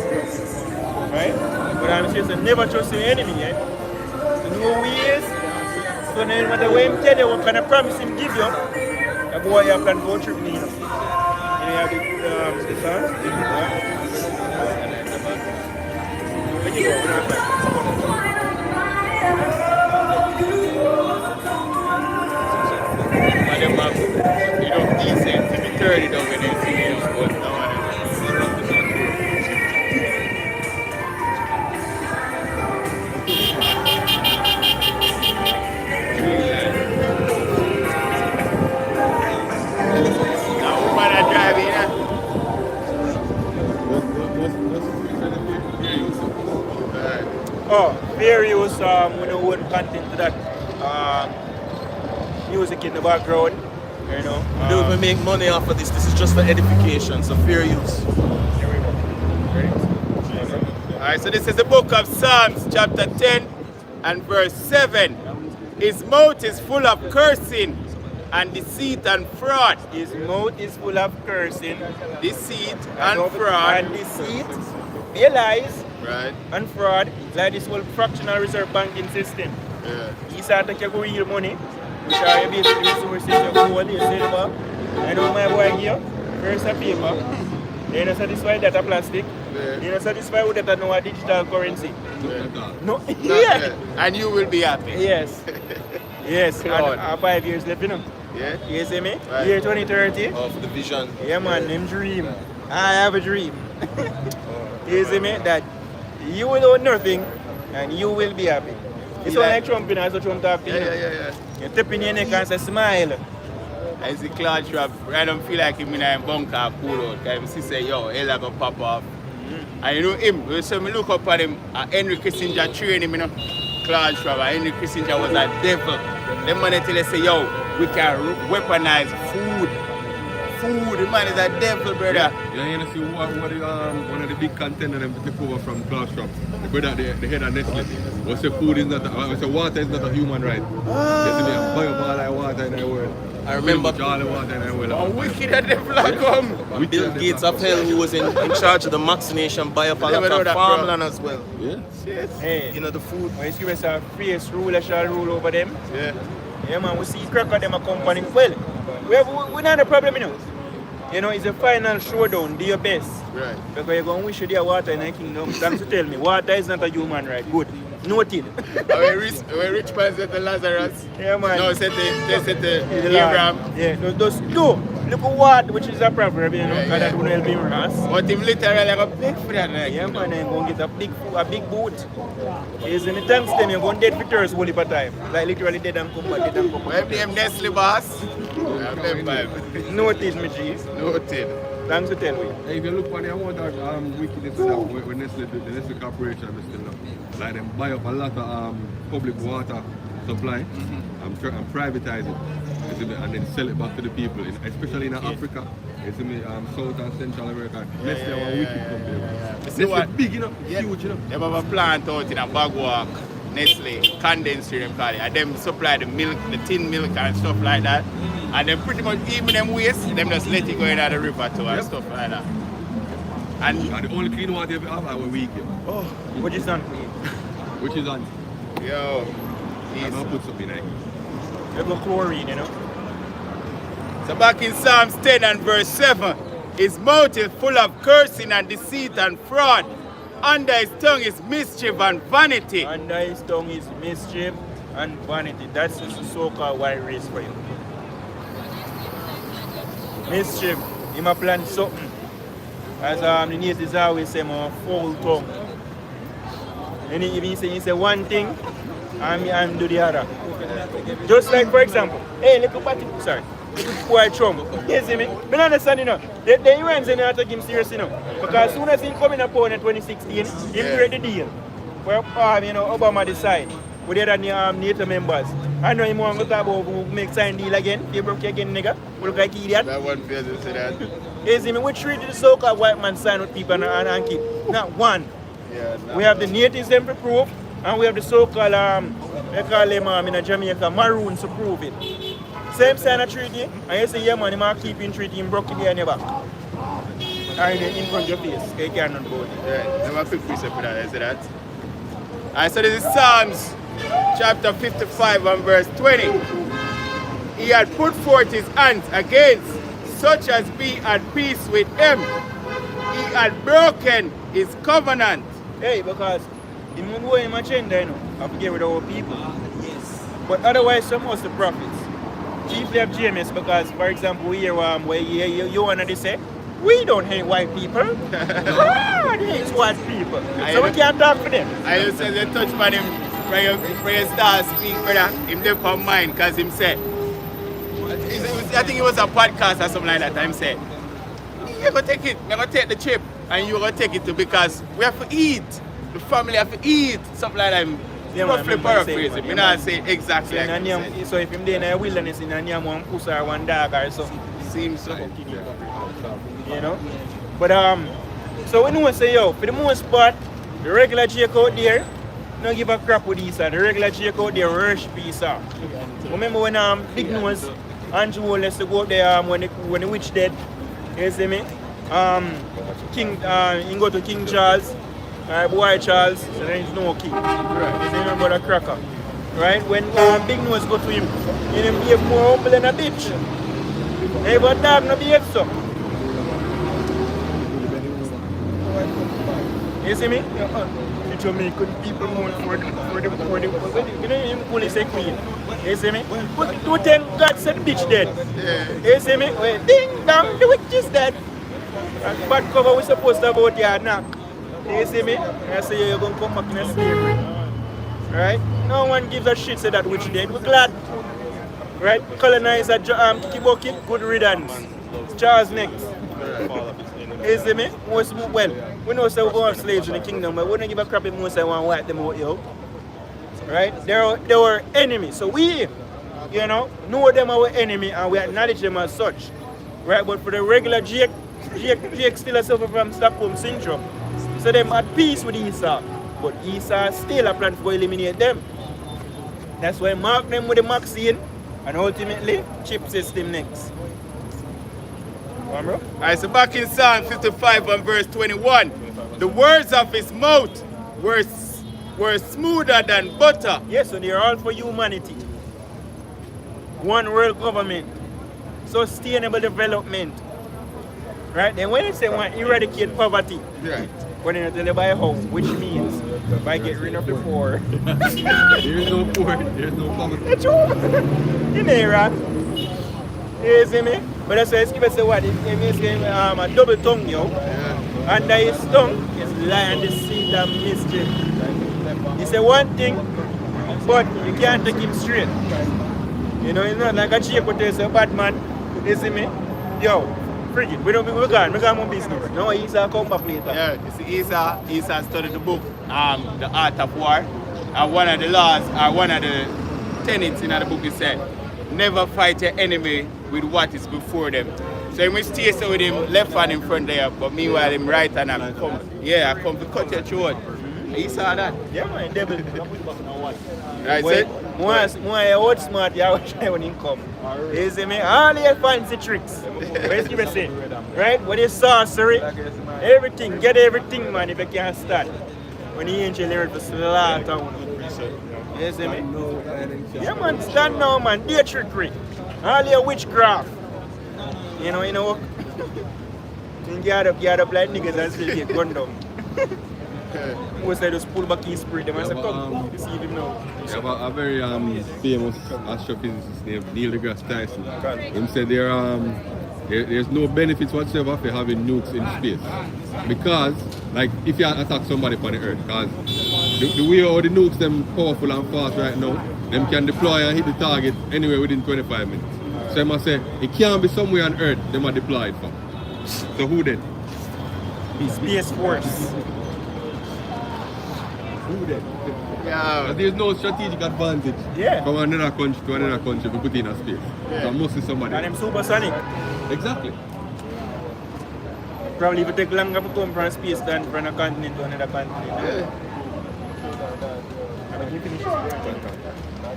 Right? But I'm saying never trust your enemy, yeah? You know who he is? So no matter what him tell you, what kind of promise him give you, that boy you can go through me, you know? You have the song? Where you go? And them have, you know, decent to be 30 down when they see you but now now woman are driving, Oh, various we know what content to that music in the background, you know. We don't even make money off of this. This is just for edification, so fair use. Here we go. Ready? Alright, so this is the book of Psalms, chapter 10 and verse 7. His mouth is full of cursing and deceit and fraud. His mouth is full of cursing, Deceit and fraud. and deceit, be lies, Right. and fraud, like this whole fractional reserve banking system. Yeah. You start to take real money, which are your basic resources, your gold, your silver. I know my boy here, first a paper, they're not satisfied that a plastic, Yeah. they're not satisfied with that no a digital currency. Yeah. No, Not yeah. yet. And you will be happy. Yes. Yes, God. and 5 years left, you know. Yeah. You see me? Right. Year 2030. Of the vision. Yeah, man, them dream. I have a dream. You see me? That you will own nothing and you will be happy. It's Yeah. not like Trump, you know, so Trump talk to you. Yeah. You tip in your neck and say, smile. I see Claude Schwab, I don't feel like him in a bunker cool out. Because he say, yo, hell gonna pop off. And you know him, so I look up at him, Henry Kissinger trained him, you know, Claude Schwab, and Henry Kissinger was a devil. Them man tell us say, yo, we can weaponize food. food. The man is a devil, brother. Yeah, you know, see one of the big contenders them to take over from Klaus Schwab. The brother, the head of Nestle. What's the food is not, what's the water is not a human right. You see me, I buy up all that water in the world. I remember all the water in the world. How wicked that devil come. Bill Gates of hell, who was in charge of the vaccination, buy up a lot of farmland as well. Yeah. Hey, You know, the food. when you give us a fierce ruler shall rule over them. Yeah. Yeah, man, we see crack of them a company. Well, we not a problem, you know. You know, it's a final showdown, do your best. Right. Because you're going to wish you there water in the kingdom. Thanks to tell me, water is not a human right. Good. Noted. When rich man said to Lazarus, Yeah, man. no, said to The Lord. Abraham. Yeah, those two. Look at what, which is a proverb, you know, Yeah, and that will help him us. But him literally got big for that. Like, Yeah, man, I'm going to get a big boot. Is in the thanks them, you're going to dead for Thursday whole heap of time. Like literally dead and come back, dead and come back. when them Nestle boss, I remember. Noted, my G's. Noted. Thanks to tell me. Hey, if you look on the amount of wickedness that when Nestle, the Nestle Corporation is still up, like them buy up a lot of public water supply and privatize it, you see me, and then sell it back to the people, especially in Africa, you see me, South and Central America. Nestle are a wicked company. See Nestle what? big, you know, huge, you know. They have a plant out in a Bagwalk, Nestle, condensed them call it, and them supply the milk, the tin milk and stuff like that. And then pretty much even them waste, them just let it go into the river too and stuff like that. And And the only clean water you have our week, Oh, what is on me? which is on. yo, I'm gonna put something in it. You go chlorine, you know. so back in Psalms 10 and verse 7, his mouth is full of cursing and deceit and fraud. Under his tongue is mischief and vanity. Under his tongue is mischief and vanity. That's the so-called white race for you. Mischief, he might plan something. As the natives always say, more foul tongue. And he say one thing, I'm do the other. Just like, for example, hey, little party, sorry, little boy Trump. You see me? I don't understand, you know. The Iranians they not take him serious, you know. Because as soon as he come in upon in 2016, he create the deal. Where, you know, Obama decide with the other NATO members. I know him want to talk about who make sign deal again. You broke again, nigga. We look like idiot. That one feels to say that. You see me? We treat the so-called white man sign with people and keep. Not one. Yeah, We have the natives them to prove, and we have the so-called, they call them in Jamaica, maroons to prove it. Same sign of treaty, and you say, yeah man, you might keep in treaty, in broke it there in your back. Or in front of your face, you can't run about it. right. Have a quick precept for that, I say that. Alright, so this is Psalms chapter 55 and verse 20. He had put forth his hands against such as be at peace with him. He had broken his covenant. Hey, because in one way in my agenda, you know, I forget with our people. Yes. But otherwise, some of the prophets. Chiefly of James, because for example, we hear where you want to say, we don't hate white people. God hates white people. So we can't talk for them. I just say they touch on him for your start speak, brother. Him they come mind because him said, I think it was a podcast or something like that. Him said, you're going to take it, you're going to take the chip and you're going to take it too because we have to eat. The family have to eat. Something like that. Yeah, roughly man, paraphrasing. yeah, Me not say exactly So, like him said. so if him there in the wilderness, in a one puss or one dog or something, Seems so. you know. But so we know say yo, for the most part, the regular Jake out there, no give a crap with these. The regular Jake out there worship these. Remember when Big Nose Andrew Wallace to go up there when the witch dead, you see me? King he go to King Charles, boy Charles, so then he's no king. Right. You see my brother Cracker. Right? When Big Nose go to him, he behave more humble than a bitch. Hey, but dog no behave so. You see me? The Jamaican people mourn for the you know him police say queen. You see me? But to thank God said bitch dead. Yeah. You see me? Well, ding dong, the witch is dead. And bad cover we supposed to about here now. You see me? I say you're gonna come back in a slavery. Right? No one gives a shit say that witch dead. We're glad. Right? Colonizer Kiki Bucket, good riddance. Charles next. You see me? Well, we know so we go have slaves in the kingdom, but we don't give a crap if most I want to wipe them out, yo. Right? They were enemies. So we, you know them our enemy and we acknowledge them as such. Right, but for the regular Jake still suffer from Stockholm syndrome. So them at peace with Esau. But Esau still a plan to eliminate them. That's why mark them with the Maxine and ultimately chip system next. Come on, bro? Alright, so back in Psalm 55 and verse 21, the words of his mouth were smoother than butter. Yes, so they're all for humanity. One world government. Sustainable development. Right? Then when they say want to eradicate poverty, Right. when they tell you by how, which means by getting rid of the poor. There's no poor, there's no poverty. That's true. You know, right? You see me? But that's why it's say what? It means a double tongue, yo. Under his tongue is lie and deceit and mischief. He say one thing, but you can't take him straight. You know, it's not like a chick would say, bad man. You see me? Yo, frigid. We got more business. No, Esau come back later. Yeah, you see, Esau studied the book, The Art of War. And one of the laws, or one of the tenets in the book is said, never fight your enemy with what is before them. So you must stay so with him left hand in front there, but meanwhile him right hand I come. Yeah, I come to cut your throat. You saw that? Yeah, man, devil. Right, Well, so more old smart, you always try when he come. You see me? All your fancy tricks. What you say? Right? What is sorcery? Everything, get everything, man, if you can't start. When the angel learned to slaughter. You see me? Yeah, man, stand now, man. Do your trickery. All your witchcraft. You know. You get up like niggas and still get gunned down. Who said just pull back his spirit? Them and say, come, see him now. We have a very famous astrophysicist named Neil deGrasse Tyson. He said there's no benefits whatsoever for having nukes in space. Because, like, if you attack somebody on the Earth, because the way all the nukes them powerful and fast right now, them can deploy and hit the target anywhere within 25 minutes. So I must say, it can't be somewhere on Earth them are deployed for. So who then? The Space Force. Who then? yeah, There's no strategic advantage from another country to another country to put in a space. So must be somebody. And them supersonic. Exactly. Probably if it take longer to come from space than from a continent to another continent.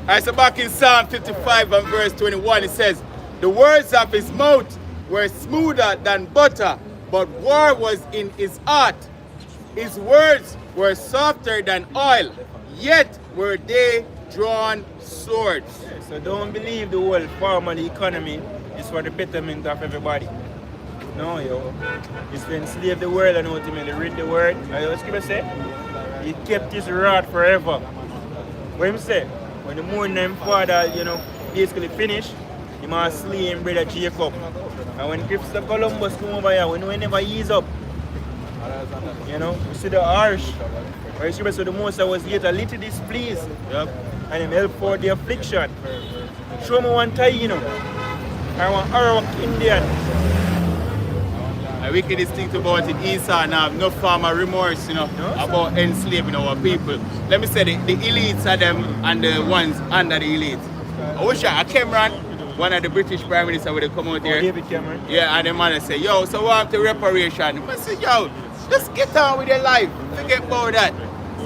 Alright, so back in Psalm 55 and verse 21, it says, the words of his mouth were smoother than butter, but war was in his heart. His words were softer than oil, yet were they drawn swords. So don't believe the whole formal economy is for the betterment of everybody. No, yo. It's to enslave the world and ultimately rid the world. And what Scripture say? He kept his rod forever. What him say? When the mourning them father, basically finished, he must slay him brother Jacob. And when Christopher Columbus come over here, we never ease up. We see the harsh. Where Scripture said the Most was yet a little displeased. Yep. And him help for the affliction. Show me one tie, I want Arawak Indian. The wickedest thing about it, Esau now have no form of remorse, about enslaving our people. Let me say the elites are them and the ones under the elites. I wish Cameron, one of the British Prime Minister, would have come out here. David Cameron. Yeah, and the man say, yo, so what the reparation? I say, yo, just get on with your life. Forget about that.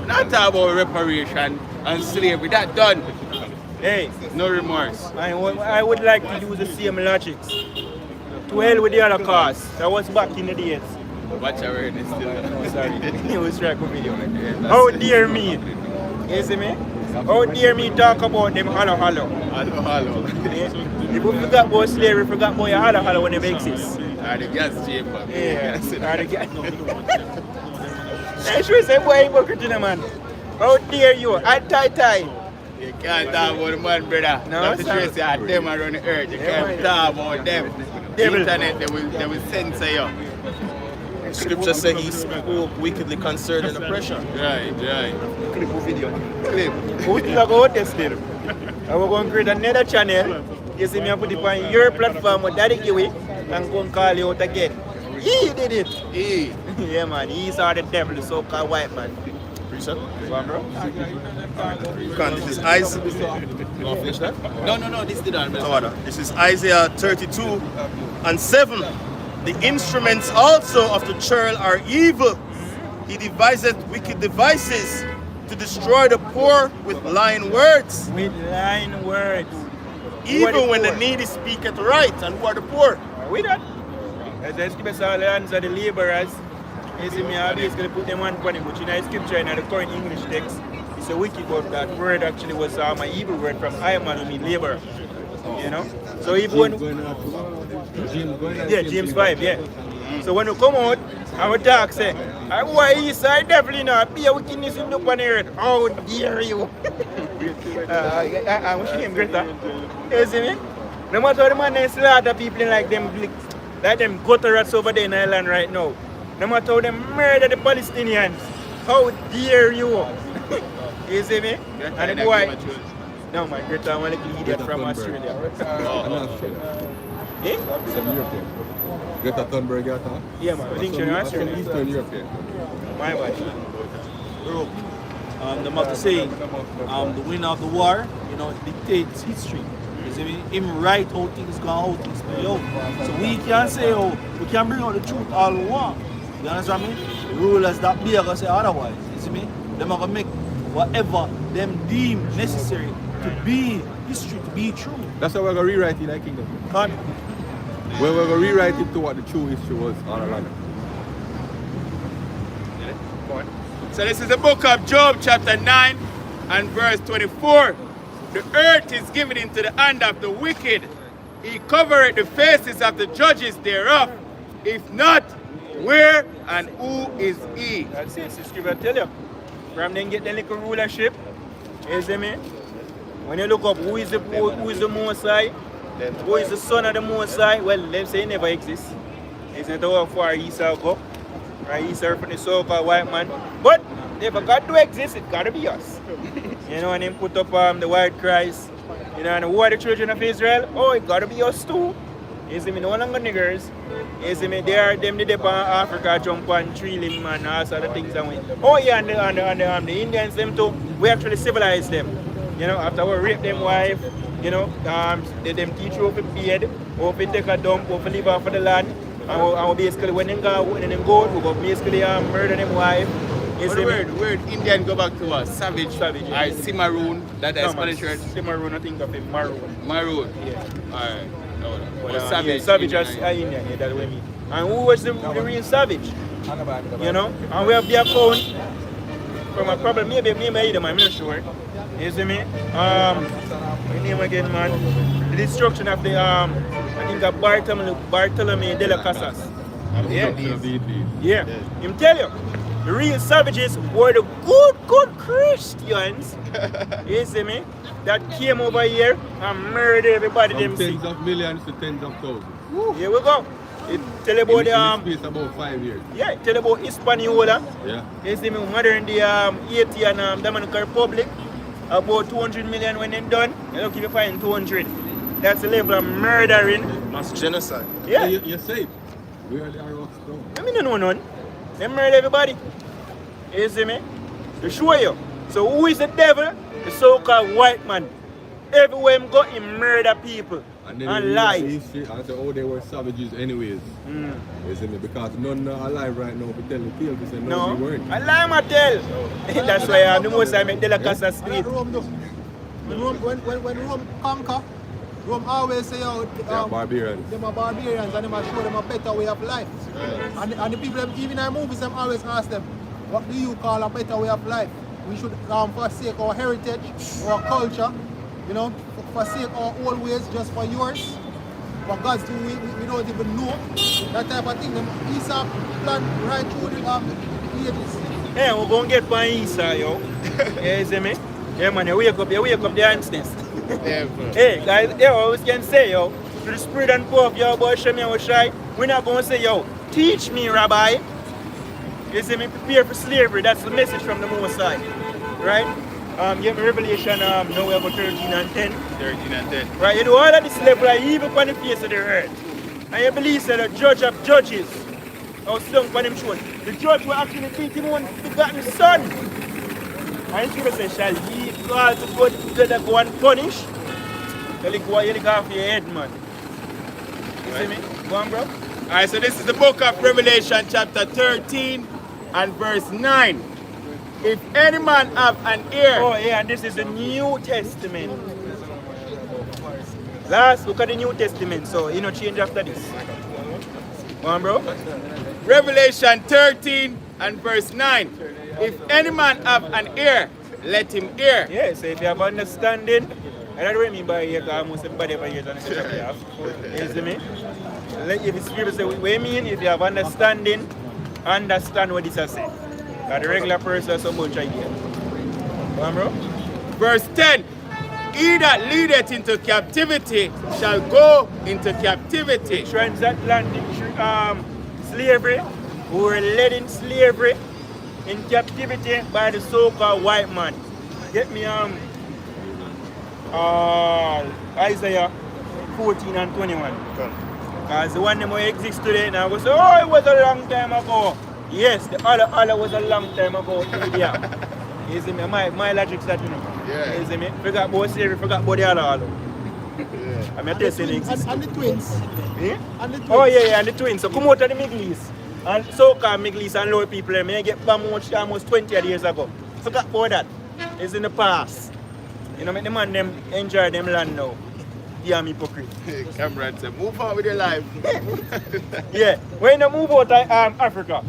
Not talk about reparation and slavery. That done. Hey, No remorse. I would like to use the same logics. To hell with the Holocaust. That was back in the days. Watch our word is still. Sorry, it was track of video. How dare me? You see me? How dare me talk about them hollow. Hello. If you forgot about slavery, forgot about your hollow when they exist. And the gas chamber. Yeah, I should say, boy, hypocrite, man. How dare you? Tie. You can't talk about the man, brother. No, Dr. sir. Tracy had them around the earth. You Yeah, can't man. talk about them. The Devil. internet, they will censor you. Scripture says he spoke wickedly concerning oppression. Right. Clip of video. Clip. Who's going to test it? And we're going to create another channel. You see me, I put it on your platform with Daddy Kiwi and go and call you out again. He did it. Hey. Yeah, man. He saw the devil, the so-called white man. Reset. Go on, bro. This is Isaiah. You want to finish that? No, this did not. This is Isaiah 32 and 7. The instruments also of the churl are evil. He deviseth wicked devices to destroy the poor with lying words. With lying words. Even when the needy speaketh right, and who are the poor? Are we that? As I skip all the hands of the laborers, you see me always going to put them on him, but in the scripture, in the current English text, it's a wicked word. That word actually was an evil word from Iman, who mean laborer. You know? So even when... Yeah, James 5, yeah. So when you come out, I would talk, say, why is I definitely not be a wickedness in the upon earth? How dare you? What's your name, Greta? You see me? No matter how the man is slaughter people like them gutter rats over there in Ireland right now. No matter how they murder the Palestinians. How dare you? You see me? And the boy... No man, Greta, I'm a little idiot from Australia. Eh? Greta Thunberg, Greta? Yeah man, I think she's in Australia. Eastern European. My bad. Bro, the mother say, the winner of the war, dictates history. You see me? Him write how things go, how things play out. So we can say, we can bring out the truth all we want. You understand me? The rulers that be are going to say otherwise. You see me? Them are going to make whatever them deem necessary to be history, to be true. That's how we're going to rewrite it like Kingdom. Can't Well, we're going to rewrite it to what the true history was all along. So this is the book of Job chapter 9 and verse 24. The earth is given into the hand of the wicked. He covereth the faces of the judges thereof. If not, where and who is he? That's it, Sister, I tell you. From then get the little rulership, you see me? When you look up who is the Most High, who is the son of the Most High, well, them say he never exists. It's not how far Esau go. Right, Esau from the so-called white man. But if God do exist, it gotta be us. You know, and him put up the white Christ. You know, and who are the children of Israel? Oh, it gotta be us too. You see me, no longer niggers. You see me, they are them did Africa jump on tree limb and all sort of things and we. Oh yeah, and the Indians them too. We actually civilized them. You know, after we rape them wife, you know, they them teach you how to bed, how to take a dump, how to live off of the land. And basically when them go, we go basically murder them wife. What the word Indian go back to us? Savage. Yeah. Or Cimarron. That is Spanish word. Cimarron, I think of it, maroon. Maroon. Yeah. Alright. But, Or savage. Yeah, savage as Indian, yeah, that's what I mean. And who was the real savage? You know? And we have the account from a problem, maybe either, I'm not sure. You see me? My name again, man. The destruction of the, I think of Bartolome de las Casas. Yeah. Him tell you, the real savages were the good Christians, you see me, that came over here and murdered everybody them sick. Tens of millions to tens of thousands. Here we go. It tell about the space about 5 years. yeah, it tell about Hispaniola. Yeah. You see me, modern day Haiti and Dominican Republic. About 200 million when it's done. You look if you find 200. That's the level of murdering. Mass genocide. Yeah. You say it. We are the rocks down. I mean, no none. They murder everybody. You see me? To show you. So who is the devil? The so-called white man. Everywhere him go, he murder people And then and lie. history and say, oh, they were savages anyways. You see me? Because none are alive right now. We tell the tale, we say no, we weren't. I lie my tell. That's why the most I make De La Casa Street. When Rome conquer, Rome always say, They are barbarians. them are barbarians and them are show them a better way of life. And the people, even in our movies, them always ask them, what do you call a better way of life? We should forsake our heritage, our culture, you know, forsake our old ways just for yours. But God's do we don't even know. That type of thing, them Esau plan right through the ages. Hey, we're going to get by Esau, yo. You see me? Yeah, man, you wake up the instance. Hey, guys, I always can say, yo, to the spirit and power of your boy, show me how shy. We're not going to say, yo, teach me, Rabbi. You see me? Prepare for slavery. That's the message from the Most High. Right? You have Revelation, now we have 13 and 10. 13 and 10. Right? You do all of this level, even on the face of the earth. And you believe that the judge of judges, or stung for them shown, the judge will actually beat him on begotten son. And people say, shall ye call to go together, go and punish? You look off your head, man. You see me? Go on, bro. Alright, so this is the book of Revelation, chapter 13 and verse 9. If any man have an ear. Oh, yeah, and this is the New Testament. Last, look at the New Testament, so you know, change after this. Go on, bro. Revelation 13 and verse 9. If any man have an ear, let him hear. Yeah, so if you have understanding, and that's what I mean by ear, because almost everybody ever hears on the church you have. You see me? If it's people say, what I mean, if you have understanding, understand what this is saying. Because the regular person has so much idea. Go on, bro. Verse 10. He that leadeth into captivity shall go into captivity. Transatlantic slavery, who were led in slavery, in captivity by the so-called white man. Get me Isaiah 14 and 21. Because the one that exists today, and I will say, oh, it was a long time ago. Yes, the other was a long time ago. Yeah. You see me? My logic's that, you know. Yeah. You see me? Forgot about slavery, forgot about the other. Yeah. I'm not telling you. And the twins. Eh? And the twins. Oh, yeah, and the twins. So come out of the Middle East. And so-called Middle East and lower people, may get bombed almost 20 years ago. Forgot about that. It's in the past. You know, make the man them enjoy them land now. Yeah, I'm hypocrite. Cameron said, move on with your life. Yeah, when you move out of Africa,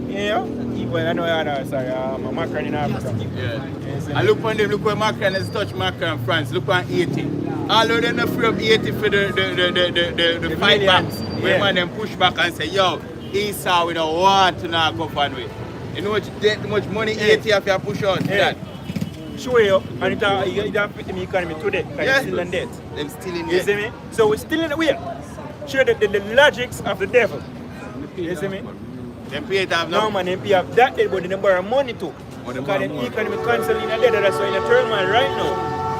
you know? Well, I know you're sorry, I'm Macron in Africa. Yeah. Yes, and look on them, look where Macron has touched Macron France. Look on Haiti. All of them are free of Haiti for the fight backs. Yeah. When man them push back and say, yo, Esau, we don't want to now go fun with. You know how much money Haiti have to push out to that? Show you, and it affect the economy today, because it's still in debt. Them still in You see debt. me? So we're still in the way. Show the logics of the devil. You see me? Them pay it have No now. man, they have that debt, but they borrow money too. Because the economy constantly in a debt, that's why in a turmoil right now.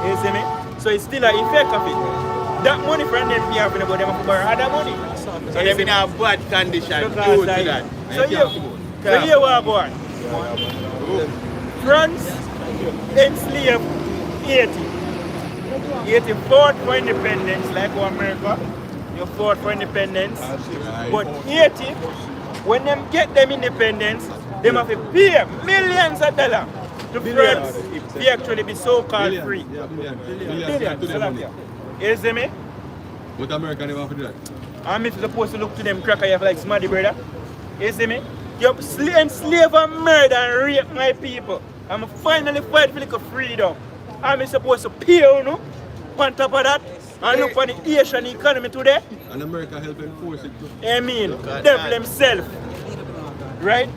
You see me? So it's still an effect of it. That money from them pay off, but them have to borrow other money. So they've been in a bad condition due to that. So here we are going. France enslaved Haiti. Haiti fought for independence like America. You fought for independence. But Haiti, when them get them independence, they have to pay millions of dollars to France to actually be so-called free. Billions. You see me? But America never have to do that. I'm supposed to look to them cracker you have like smarty brother. You see me? You enslave and murder and rape my people. I'm finally fight for little freedom. I'm supposed to pay you know, on top of that and look for the Asian economy today. And America help enforce it too. I mean, devil himself. Right?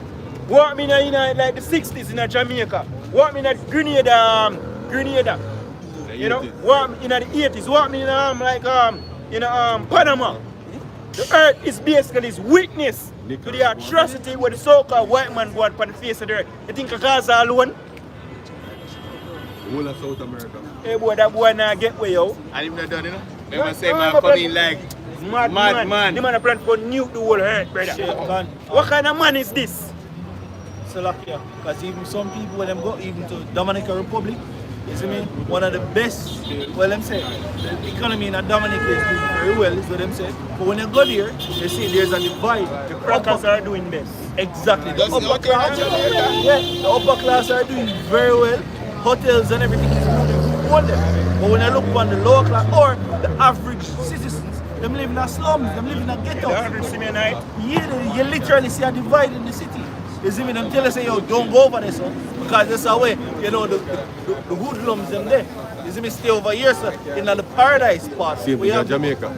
What me in like the 60s in Jamaica. What me in Grenada. You know, what me in the 80s. What me in Panama. The earth is basically his witness to the atrocity where the so-called white man go on the face of the earth. You think of Gaza alone? The whole of South America. Hey boy, that boy now get way out. And him not done, you know? Remember say man come in like Mad man. The man a plan for nuke the whole earth, brother. What kind of man is this? So lucky, because even some people when them go even to Dominican Republic, you see me, one of the best, well them say, the economy in Dominica is doing very well, is what them say. But when you go there, you see there's a divide. The crackers are doing best. Exactly. The upper class, the upper class are doing very well. Hotels and everything is moving wonderful. But when I look on the lower class or the average citizens, them live in a slums, them live in a ghetto. The average Simeonite. Yeah, you literally see a divide in the city. You see me, them tell us, say, yo, don't go over there, so. Because that's the way, you know, the hoodlums them there. You see me, stay over here, so, in the paradise part. Same thing in Jamaica.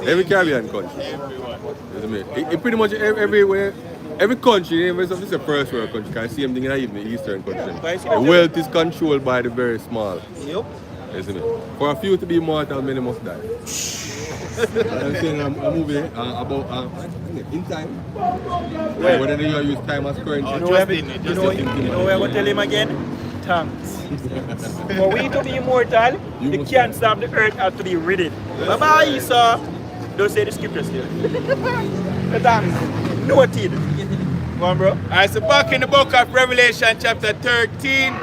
Every Caribbean country. You see me? It pretty much everywhere. Every country, even if it's a first world country, can see same thing in the eastern country. The wealth is controlled by the very small. Yep. You see me? For a few to be immortal, many must die. I'm saying a movie about in time. Whether you use time as currency. You know where I'm going to tell him again? Thanks. For we to be immortal, the cancer of the earth have to be rid. Bye-bye, Esau. Don't say the scriptures here. Thanks. Noted. Go on, bro. Alright, so back in the book of Revelation chapter 13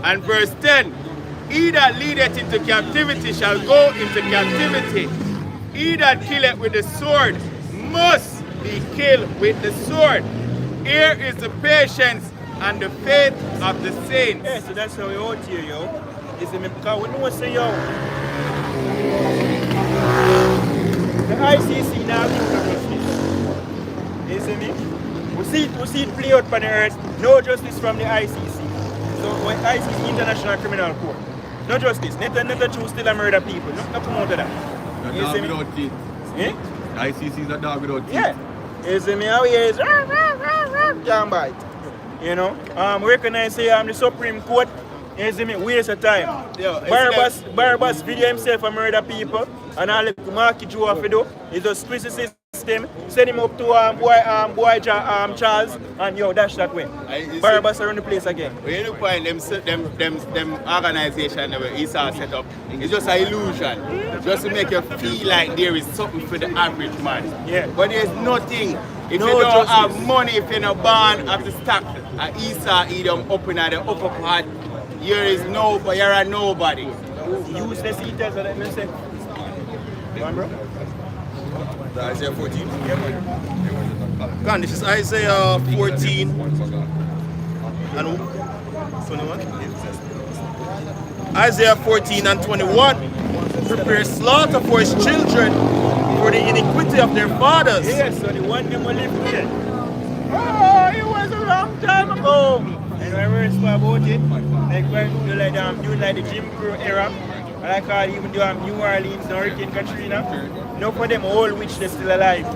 And verse 10, he that leadeth into captivity shall go into captivity. He that killeth with the sword must be killed with the sword. Here is the patience and the faith of the saints. Yeah, so that's how we out here, yo. Is it because we know say, yo, the ICC now justice. You see me? We see it play out on the earth. No justice from the ICC. So when ICC International Criminal Court, no justice. Not the truth still a murder people. No come out of that. A You dog see me? without teeth. Eh? ICC is a dog without teeth. Yeah. You see me? How he is? Can't bite. You know? Recognize the Supreme Court. You see me? Waste of time. Yo, Barabbas video himself a murder people. And all the market you have to do is just twist the system, send him up to Charles, and yo, dash that way. Barabbas around the place again. When you look at them organization that Esau set up, it's just an illusion. Just to make you feel like there is something for the average man. Yeah. But there's nothing. If No you don't justice. have money, if you're not born of the stock, Esau eat them up in the upper part, here is no, but you're a nobody. Useless eaters, that I say. Go on, bro. Isaiah 14. Come on, this is Isaiah 14 and 21. Isaiah 14 and 21. Prepare slaughter for his children for the iniquity of their fathers. Yes, so the one them will live here. Oh, it was a long time ago. And I remember about it. Like when do like doing like the Jim Crow era. And I call even do New Orleans, Hurricane Katrina. No for them all which they're still alive.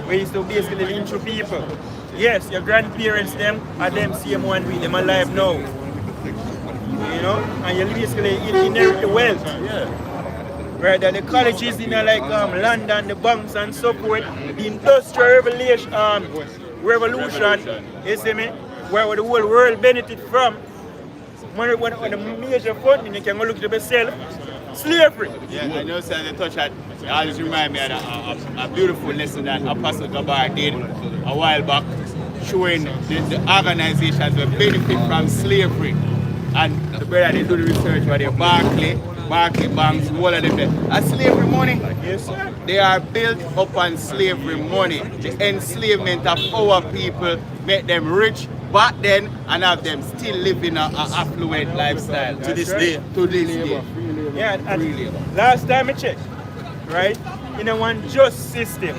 We used to basically lynch people. Yes, your grandparents them are them same one with them alive now. You know? And you basically inherit the wealth. Yeah. Right, that the colleges in like London, the banks and so forth, the industrial revolution, you see me, where the whole world benefit from. When the major funding, you can go look at yourself, slavery. Yeah, I know, sir, they touch that. It always remind me of a beautiful lesson that Apostle Gabar did a while back, showing the organizations that benefit from slavery. And the brother they do the research where they Barclay banks, all of them there. And slavery money, Yes, sir. they are built upon slavery money. The enslavement of our people make them rich back then and have them still living an affluent lifestyle. To this right. day. To this day. Yeah, and last time I checked, right, in a one just system,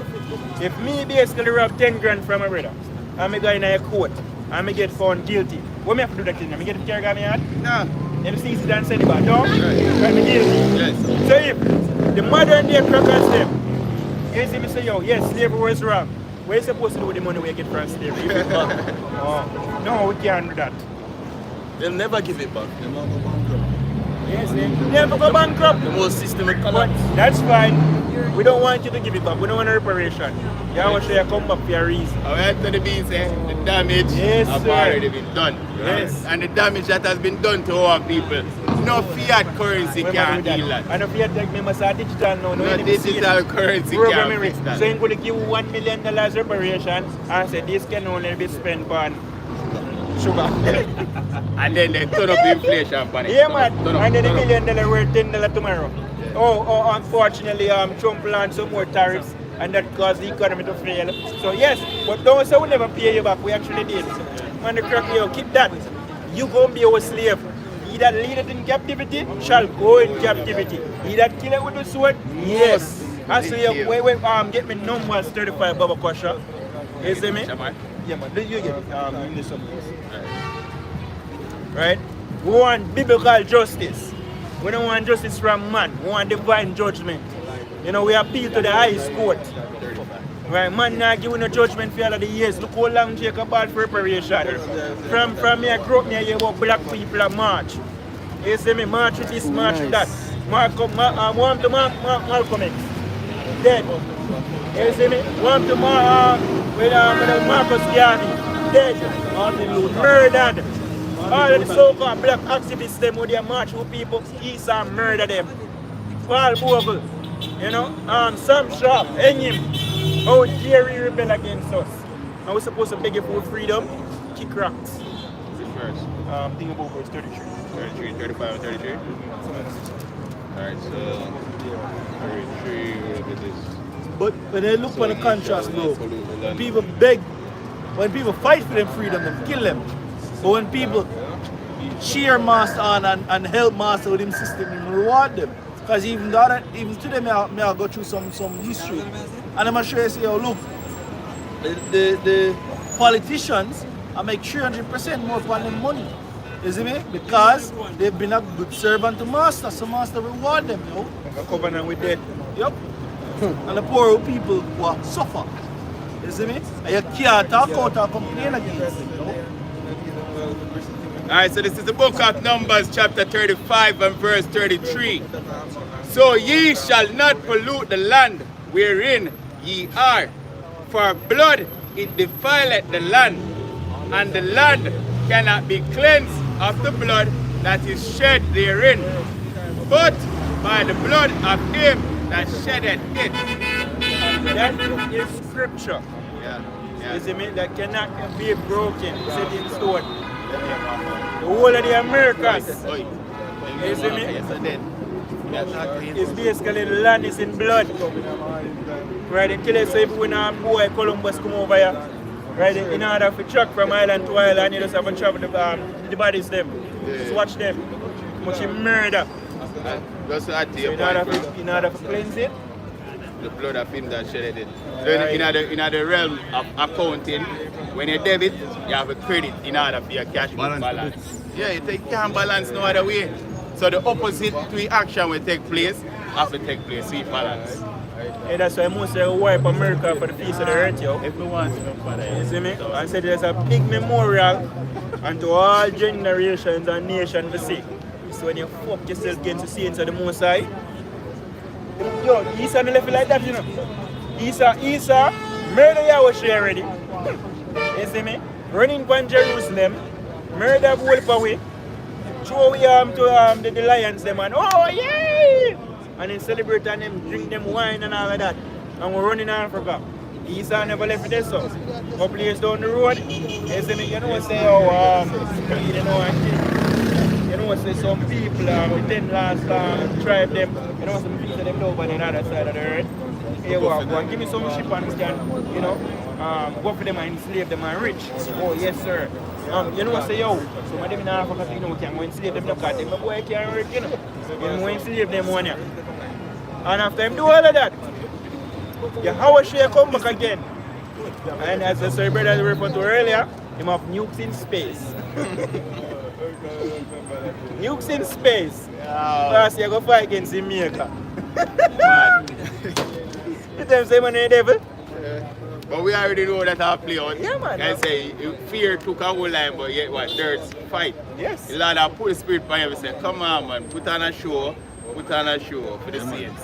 if me basically rob 10 grand from a brother, and me go in a court, and me get found guilty, what me have to do that thing? Me get the carry me out? No. Them seize it and send it back down, Right. right, me guilty. Yes. So if the modern day crackers them, you see me say, yo, yes, slavery was wrong. What are you supposed to do with the money we get from slavery? Give it back. Oh, no, we can't do that. They'll never give it back. They'll never go bankrupt. Yes, they never go bankrupt. The whole system will But collapse. that's fine. We don't want you to give it back. We don't want a reparation. You want to come back for a reason. Alright, to the beans, the damage Yes, has sir. already been done. Yes. And the damage that has been done to our people, no fiat currency can heal that. And if you take me, say digital now. No you digital currency can programming fix it. that. So you're going to give $1 million reparation and say this can only be spent on sugar. And then they turn up inflation on it. Yeah, man. Turn up, And then turn the up. $1 million worth $10 tomorrow. Oh, unfortunately, Trump launched some more tariffs and that caused the economy to fail. So yes, but don't say we never pay you back. We actually did. Man, the crack you, keep that. You gonna be our slave. He that leadeth in captivity shall go in captivity. He that killeth with the sword, yes. I say, wait, get me numbers 35 Baba Kosha. You see me? Shaman. Yeah, man. Do you get it? In the summons. Right? We want biblical justice. We don't want justice from man. We want divine judgment. You know, we appeal to the highest court. Right? Man not giving a judgment for all of the years. Look how long Jacob bad for preparation. From me, I grew up me, I hear about black people at march. You see me? March with this, march with that. Malcolm X. Dead. You see me? With Marcus Garvey. Dead. Murdered. All of the so-called black activists, them with their march with people, Esau murder them. Paul Bogle, you know, Sam Sharp, hang him. How dare he rebel against us? And we're supposed to beg you for freedom? Kick rocks. think about verse 33. 33, 35 and 33. Alright, so 33, look at this. But when they look on the contrast, bro, when people beg, when people fight for them freedom, them kill them. But when people cheer master on and help master with him system, and reward them. Because even today, may I go through some history. And I'm sure you say, oh, look, the politicians I make 300% more upon them money. You see me? Because they've been a good servant to master, so master reward them, you know. Like a covenant with death. Yep. And the poor people who suffer. You see me? And you can't talk out or complain against them, you know. Alright, so this is the book of Numbers, chapter 35 and verse 33. So ye shall not pollute the land wherein ye are, for blood it defileth the land, and the land cannot be cleansed of the blood that is shed therein, but by the blood of him that sheddeth it. That is scripture. Yeah, You see me? That cannot be broken, set in stone. The whole of the Americas, you see me? It's basically the land is in blood. Right, they kill us so if when a boy Columbus come over here, right, in order to truck from island to island, you just have to travel the bodies them. Just watch them. Much murder. Just to add to your In order point, in order to cleanse it, the blood of him that shedded it. So in the realm of accounting, when you debit, you have a credit in order for your cash book balance. Yeah, you can't balance no other way. So the opposite to action will take place, have to take place with balance. yeah, that's why most say wipe America for the peace of the earth, yo. Everyone to for that. You see me? And said there's a big memorial and to all generations and nations to see. So when you fuck yourself against the saints of the Most High, yo, Esau left it like that, you know. Esau murder Yahweh already. You see me? Running from Jerusalem, murder wolf away, throw we to the lions them and oh yay! And then celebrate and them drink them wine and all of that. And we're running Africa. Esau never left it there, so go place down the road. You see me? You know what say you know what say some people the 10 last tribe them, you know some people them over on the other side of the earth. Hey, go and give me some ship and we can, you know, go for them and enslave them and rich. Oh yes sir. You know what say yo, some of them in Africa you know we can go enslave them because them boy can't work, you know. You know enslave them one year. And after him do all of that, Yahweh shall come back again. And as the sir brother referred to earlier, him have nukes in space. Nukes in space. First you go fight against Jamaica. You tell say man the devil? But we already know that I play out. Yeah, man. I say fear took a whole line, but yet what? Dirt's fight. Yes. The Lord have put the spirit by him and say, come on man, put on a show for the saints.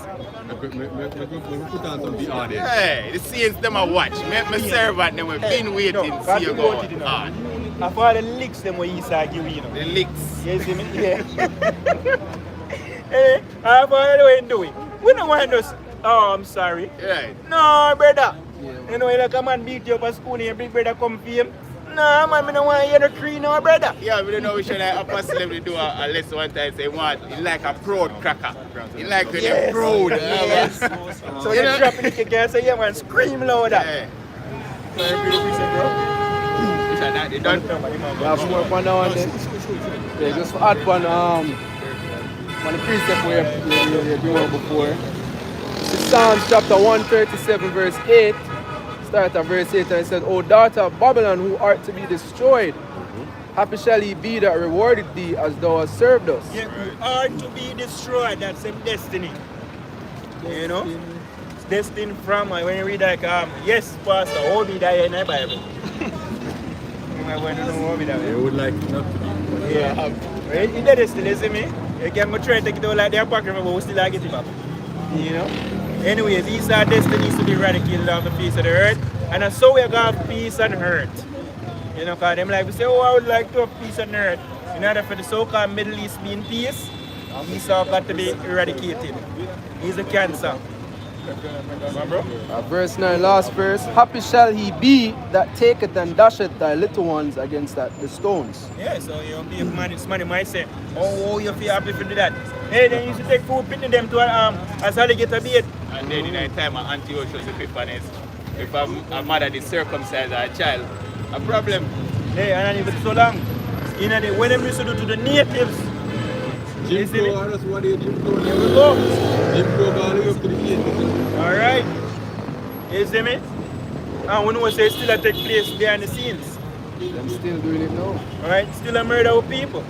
Put on some VR there. Hey, the saints them a watch. My servant them have been waiting to see you go on. After all the licks them what Esau give you know. The licks. You see me? Yeah. Hey, after all the way do it. We don't want us. Oh, I'm sorry. Right. No, brother. You know, like a man beat you up at school and your big brother come for him. No, man, I don't want to hear the cream now, brother. Yeah, we don't know we should like apostle them to do a lesson one time say what? He like a proud cracker. He like to Yes. be proud. Yes. So when you drop it, you can say, yeah, man, scream louder. Yeah. So you feel the precept, bro? Which are that they done? We have more fun now and then. Yeah, just for add one the precept where you been before. This is Psalms chapter 137 verse 8. Start at verse 8 and it said, O daughter of Babylon, who art to be destroyed, happy shall he be that rewarded thee as thou hast served us. Yeah, we are to be destroyed. That's a destiny. You know? It's destined from, when you read like, yes, Pastor, how be that in the Bible? You might want to know how be that. They would like not to be. Yeah. Right? In the destiny, you see me? You can go try and take it out like their pocket, but we still like it back. You know? Anyways, these are destinies to be eradicated off the face of the earth. And so we got peace on earth. You know, because them like, we say, oh, I would like to have peace on earth. In order for the so-called Middle East be in peace, Esau got to be eradicated. He's a cancer. bro? Verse 9, last verse. Happy shall he be that taketh and dasheth thy little ones against the stones. Yeah, so you know, if money might say, oh, you feel happy if you do that. Hey, then you used to take food, pitting them to as alligator bait. And then in that time, an Antiochus Epiphanes, if a mother did circumcise her child, a problem. Hey, and even so long, you know, when them used to do to the natives, Jim Crow, that's what they Jim Crow. here we go. Jim Crow got up to the gate. Alright. You see me? And we know say still a take place behind the scenes. Them still doing it now. Alright? Still a murder of people.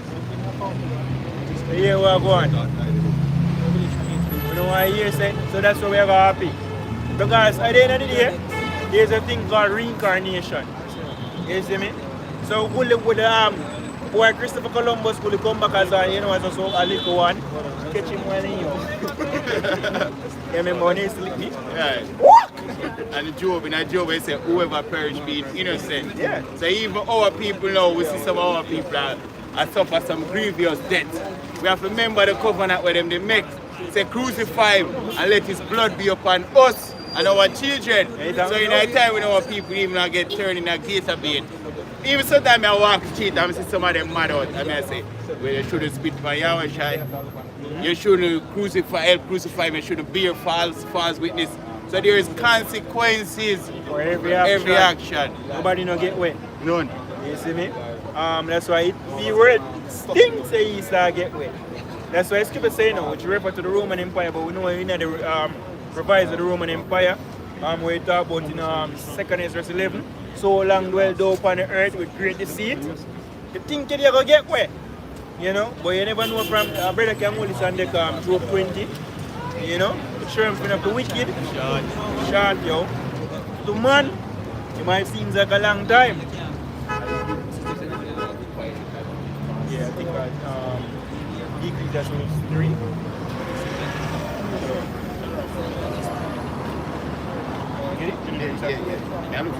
So here we are going. You know what I hear say? So that's why we are happy. Because at the end of the day, there's a thing called reincarnation. You see me? So we look with boy Christopher Columbus could come back as a, you know, as a little one. Catch him when he you remember when he used to lick me? Yeah. And Job, in Job, he said, whoever perish being innocent. Yeah. So even our people now, we see some of our people are suffer some grievous death. We have to remember the covenant where them they make. Say crucify him and let his blood be upon us and our children. So in that time when our people even not get turned in a gator bait. Even sometimes I walk the street and I see some of them mad out and I say, well, you shouldn't spit for Yahweh Shai. You shouldn't help crucify me, you shouldn't bear false witness. So there is consequences for every action. Nobody no get wet. None. You see me? That's why it be word stings say he start get wet. That's why Scripture say now, which refer to the Roman Empire, but we know in the revise of the Roman Empire, where we talk about in 2nd verse 11. So long dwell thou upon the earth with great deceit. You think you're going to get wet, you know? But you never know from brother can hold this on the Job 20, you know? The triumph of the wicked, short, yo. To man, it might seem like a long time. Yeah, I think that Ecclesiastes 3. Get it? Yeah. No,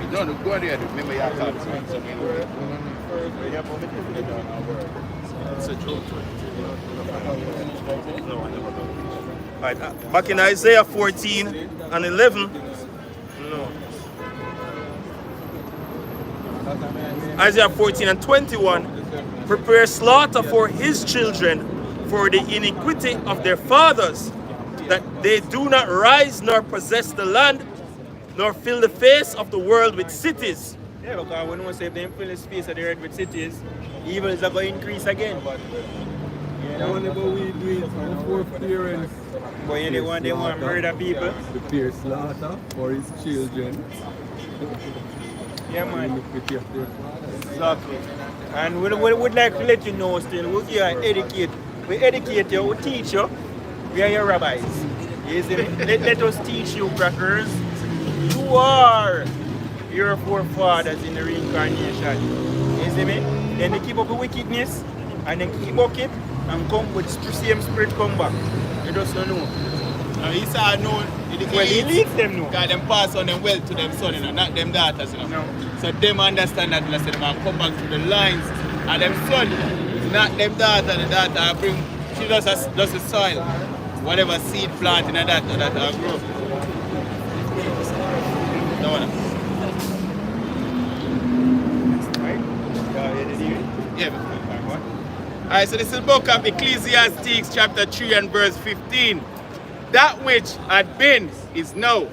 go there. Remember your cards. Right, back in Isaiah 14 and 11. No. Isaiah 14 and 21. Prepare slaughter for his children for the iniquity of their fathers, that they do not rise nor possess the land, nor fill the face of the world with cities. Yeah, because when we say they fill the space of the earth with cities, evil is going to increase again. You know? Whenever we do it for parents, but yeah, they want to murder people. prepare slaughter for his children. Yeah, man. Iniquity of their fathers. Exactly. And we would like to let you know still, we educate you, we teach you, we are your rabbis. You see me? Let us teach you, crackers. You are your forefathers in the reincarnation. You see me? Then they keep up the wickedness, and then keep up it, and come with the same spirit come back. You just don't know. Now Esau know Well, he leads them know. God them pass on them wealth to them son, you know, not them daughters, you know. No. So them understand that, let's say them and come back to the lines, and them son, it's not them daughter, the daughter bring, she does the soil, whatever seed plant in that grow. No one. Right? Yeah. Alright, so this is the book of Ecclesiastes chapter 3 and verse 15. That which had been is now,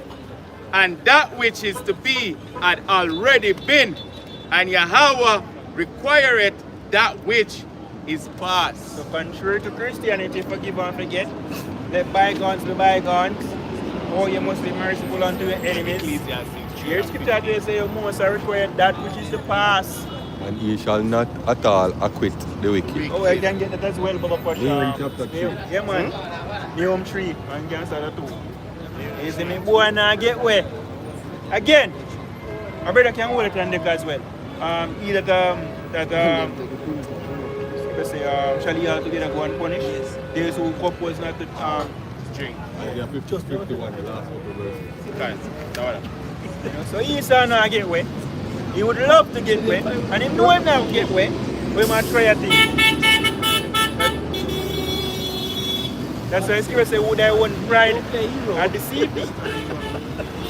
and that which is to be had already been, and Yahweh requireth that which is past. So contrary to Christianity, forgive and forget, let bygones be bygones, or you must be merciful unto your enemies. Here scripture says you must require that which is the past. And he shall not at all acquit the wicked. Oh, I can get that as well, Baba Pasha. Nehemiah chapter 3. Yeah, man. Nehemiah 3 and Gmskingstonjamaica 2. You see me, boy, now get where? Again, my brother can hold it on deck as well. Either let's say, shall he all together go and punish? Those who compose not to drink. Isaiah 51, the last couple of verses. So Esau now get wet. He would love to get wet, and he know him now get wet. We might try a thing. That's why Skipper say who they want pride and deceive me.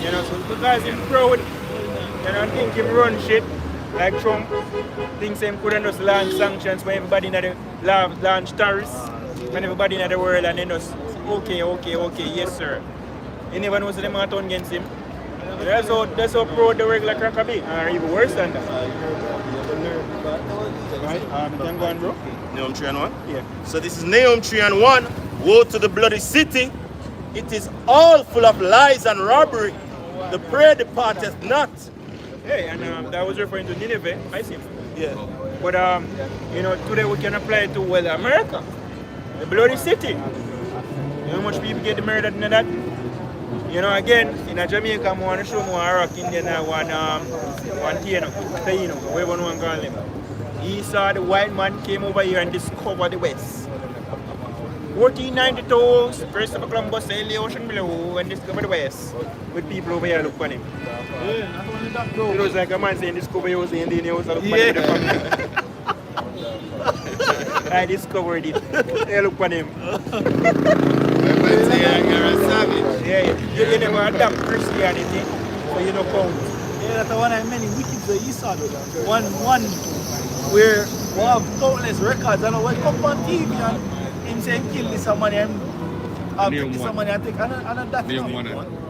You know, so because he's proud, you know, think him run shit like Trump, thinks him couldn't just launch sanctions when everybody in the launch tariffs, when everybody in the world and then just okay, yes sir. He never knows them are turn against him. That's how proud the regular cracker be, or even worse than that. Right? You can go on, bro. Nahum 3 and 1? Yeah. So this is Nahum 3 and 1. Woe to the bloody city. It is all full of lies and robbery. The prey departeth not. Hey, and that was referring to Nineveh, I see. Yeah. But you know, today we can apply it to America, the bloody city. You know how much people get murdered in that? You know, again, in Jamaica, I want to show more rock in there, one Taino, whatever one call him. He saw the white man came over here and discovered the West. 1492, Christopher Columbus sailed the ocean below and discovered the West. With people over here look for him. Yeah, not only that though. It was like a man saying discover you and then he was look for him. I discovered it. They look for him. Yeah, you never adapt Christianity, so you don't count. Yeah, that's one of many wicked that you saw. One where we have countless records and when come on TV and him say kill this somebody and take this somebody and take another that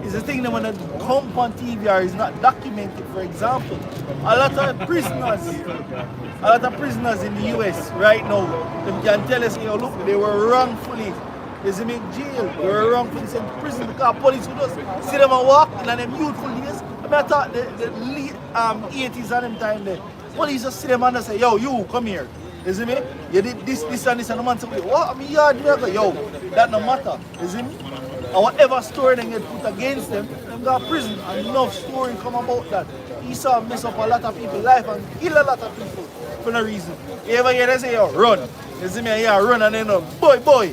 is the thing that when come on TV or is not documented. For example, a lot of prisoners in the US right now, they can tell us, look, they were wrongfully jail. They were wrongfully sent to prison because police would just see them and walk in them youthful days. I thought the late 80s and them time there. Police just see them and they say, yo, you come here. You see me? You did this and the man say, what? I mean, yeah, yo, that no matter. You see me? And whatever story they get put against them got prison and enough story come about that. Esau mess up a lot of people's life and kill a lot of people for no reason. You ever hear they say, yo, run. You see me? Yeah, run and then boy.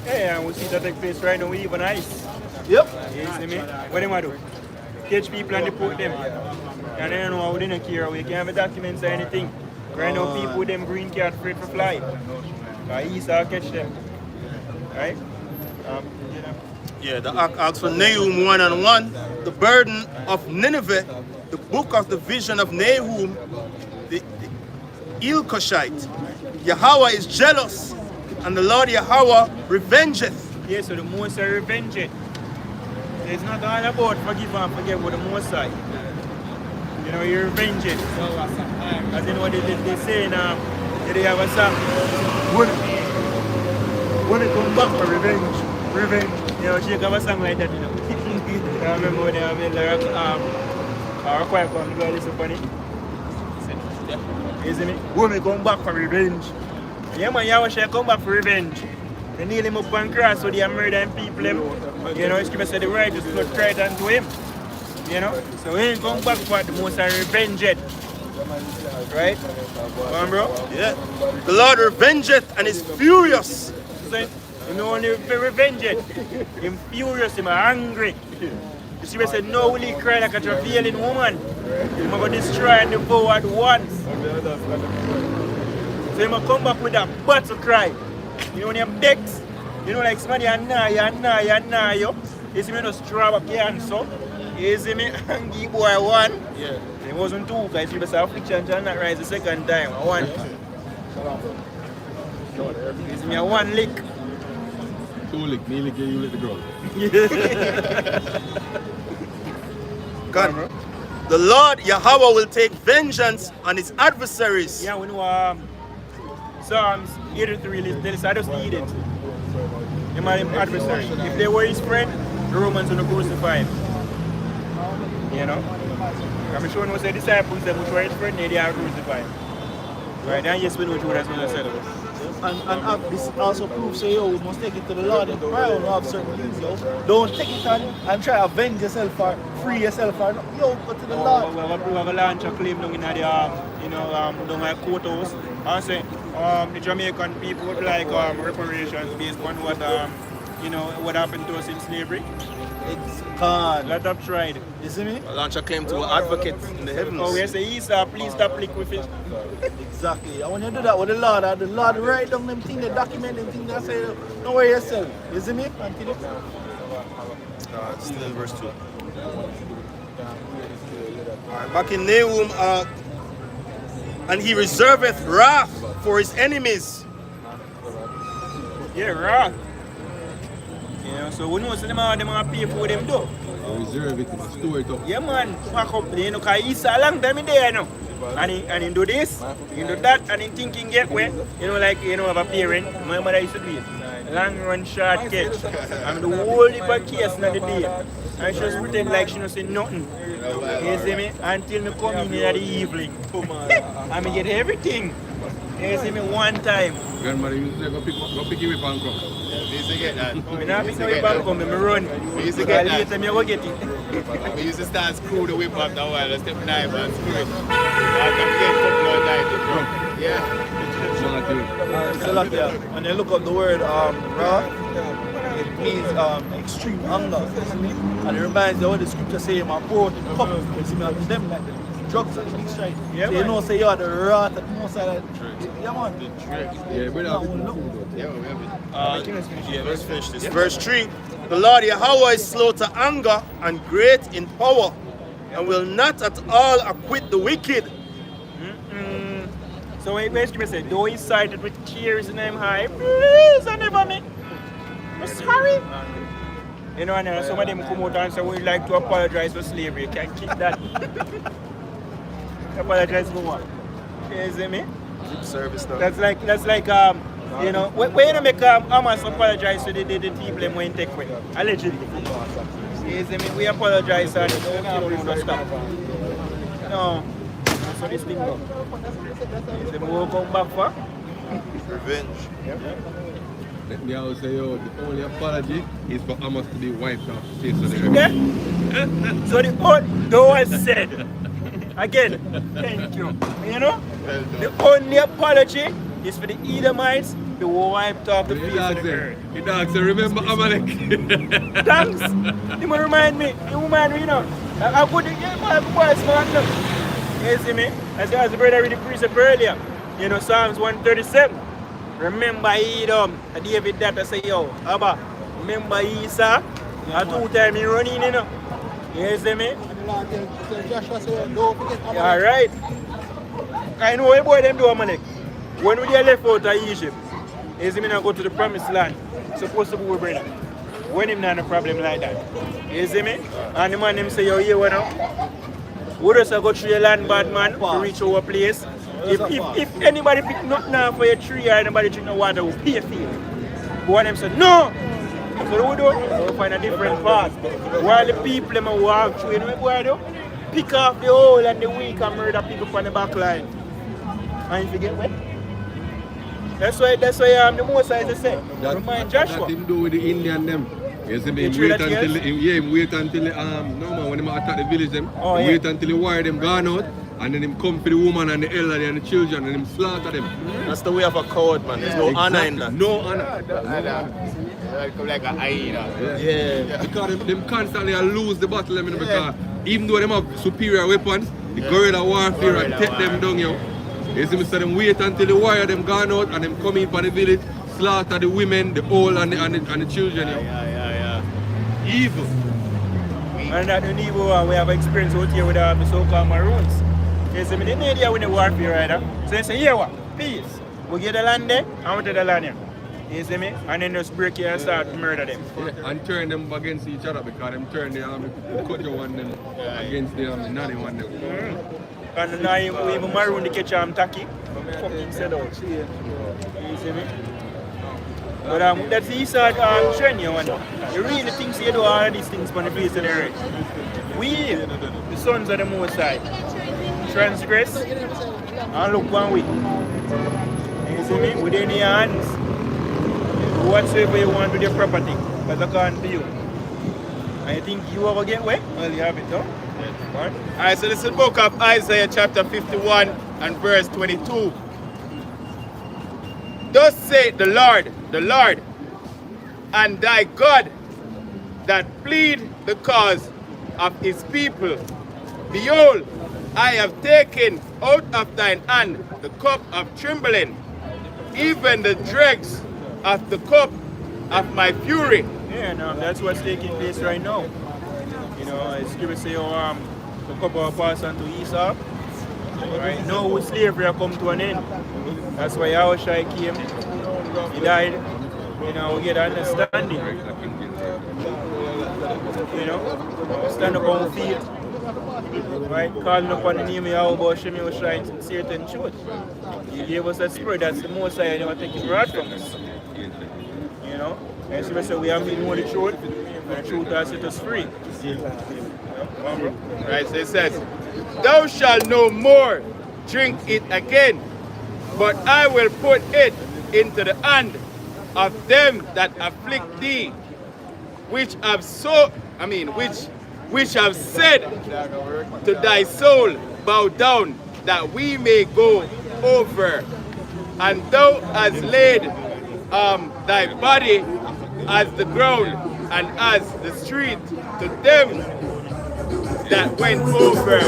Hey, and we see that take place right now, we even ice. Yep. You see me? What do I do? Catch people and deport them. And then know we didn't care, we can't have documents or anything. Right now people with them green card afraid for fly. Esau catch them. Right? Yeah, the Acts for Nahum 1 and 1. The burden of Nineveh, the book of the vision of Nahum, the Elkoshite. Yahweh is jealous, and the Lord Yahweh revengeth. Yeah, so the Most High revenge it. It's not all about forgive and forget with the Most High. You know, you revenge it. As in what they say now, they have a song. When it comes back for revenge. You know, she have a song like that, you know. I remember when they have a choir come to listen to it. You see me? When we come back for revenge. Yeah man, Yahweh shall come back for revenge. They nail him up on cross so they are murdering people. You know, Scripture said the righteous blood cried unto him. You know? So he ain't come back for the Most High revenge it. Right? Come on, bro? Yeah. The Lord revengeth and is furious. So, you know only revenge it. He's furious, he's angry. The Scripture said, no will he cry like a travailing woman. He's going to destroy and devour at once. So you must come back with that battle cry. You know when you begs, you know like somebody annoy you. You see me just draw back your hands so. You see me and give boy one. Yeah. It wasn't two because you say affliction shall not rise the second time. One. You see me a one lick. Two lick, me lick you lick the girl. God, the Lord Yahweh will take vengeance on his adversaries. Yeah, we know Psalms 83, they just eat it. They are him adversary. If they were his friend, the Romans would crucify him. You know? I'm sure when the disciples them which were his friend, they are crucified. Right? And yes, we know Judas was a seller. And this also proves say, yo, we must take it to the Lord in prayer and have certain things, yo. Don't take it and try to avenge yourself or free yourself or yo, go to the Lord. We have a launch a claim down in the down at courthouse. And say the Jamaican people would like reparations based on what you know, what happened to us in slavery. It's God. Lot of tried. You see me? Launch a claim to an advocate in the heavens. Oh, we say, Esau, please stop liquid. Exactly. And when you do that with the Lord write down them things, they document them things, they say, don't worry yourself. You see me? Until Still in verse 2. Alright, back in Nahum, and he reserveth wrath for his enemies. Yeah, wrath. You know, so we know so them are pay for what them do. Reserve it, store it up. Yeah, man, pack up, you know, because he's a long time in there, you know. And he do this, he do that, and he think he get wet. You know, like, you know, have a parent. My mother used to do it. Long run, short catch. And the whole heap of case in the day. And she just pretend like she don't say nothing. You see me? Until me come in the evening. And me get everything. You see me one time. Grandmother used to go pick you with and come. We used to get that. Me not pick no whip and come, me run. We used to get that. Later me go get it. We used to start screw the whip after a while, step knife and screw it. After we get a couple of nights, it broke. Yeah. Salakia. And you look up the word wrath, it means extreme anger. You see me? And it reminds you what the scripture say, my poor to come. You see me? And them like the drugs and things right. Yeah, so you know, say you're the wrath at most side. Yeah, man. Yeah, but Let's finish this. Verse 3. The Lord Yahweh is slow to anger and great in power, and will not at all acquit the wicked. So when basically say, though he sided with tears in them high, please I never me. I'm sorry. You know, and some of them come out and say, we'd like to apologize for slavery. You can't keep that. Apologize for what? You see me? Service now. That's like you know, when you make Hamas apologize to the people them when take away. Allegedly. You see me? We apologize and don't stop. No. That's what this thing goes. You see me? We'll come back for Revenge. let me also say, yo, the only apology is for Hamas to be wiped off the face of the earth. yeah? So the was said. Again, thank you. You know? The only apology is for the Edomites to wipe off the face of the earth. The dog say, remember Amalek? Thanks. You must remind me. You remind me, you know. I put the game on the voice, man. You see me? As the brother read the precept earlier. You know, Psalms 137. Remember Edom. David that I say, yo, Abba, remember Esau? A 2 times he run in, you know. You see me? Yeah, right. I know what boy them do, Amalek. When we left out of Egypt, you see me now go to the promised land. Supposed to be with brother. When him not a problem like that. You see me? And the man him say, yo, here what now? We just go through your land, bad man, to reach our place. If anybody pick nothing now for your tree or anybody drink no water, we'll pay for it. But one of them said, no! So what we do? We'll find a different path. While the people them walk through, you know what we do? Pick off the old and the weak and murder people from the back line. And if you get wet. That's why the Most High say, remind Joshua. That him do with the Indian them. You see me, him wait until no man, when him attack the village them, wait until the wire them gone out, and then him come for the woman and the elderly and the children and him slaughter them. That's the way of a coward, man. There's no honor in that. No honor. Like a hyena. Yeah. Because them constantly lose the battle, you know, because even though them have superior weapons, the guerrilla warfare and take them down, yo. You see me, so them wait until the wire them gone out and them come in for the village, slaughter the women, the old and the children, yo. Yeah. Evil. And that the evil one we have experience out here with the so-called Maroons. You see me, they need here with the warfare, right? So they say, here what? Peace. We get the land there, and we take the land here. You see me? And then just break here and start to murder them. Yeah, and turn them against each other because them turn the Kojo one them against the Nani one them. And now we even maroon the catch Taki. Fucking set out. You see me? But that's the Esau trend, you know. You really think you do all these things on the face of the earth. We, the sons of the Most High, transgress and look one way. You see me? Within your hands, do whatsoever you want with your property, because I can't do you. And you think you ever get away? Well, you have it, though. Alright, so this is the book of Isaiah chapter 51 and verse 22. Thus saith the Lord, and thy God that plead the cause of his people. Behold, I have taken out of thine hand the cup of trembling, even the dregs of the cup of my fury. Yeah, and that's what's taking place right now. You know, as scripture say, the cup will pass on to Esau. Right now, slavery has come to an end. That's why Yahushua came. He died. You know, we get understanding. You know, stand up on feet. Right, calling upon the name of Yahweh, Shem Yahushua in sincerity and truth. He gave us a spirit that's the most high, never take it right from us. You know, and so we say we have been knowing the truth, and the truth has set us free. Right, so it says, thou shalt no more drink it again, but I will put it into the hand of them that afflict thee, which have which have said to thy soul, bow down, that we may go over. And thou hast laid thy body as the ground and as the street to them that went over.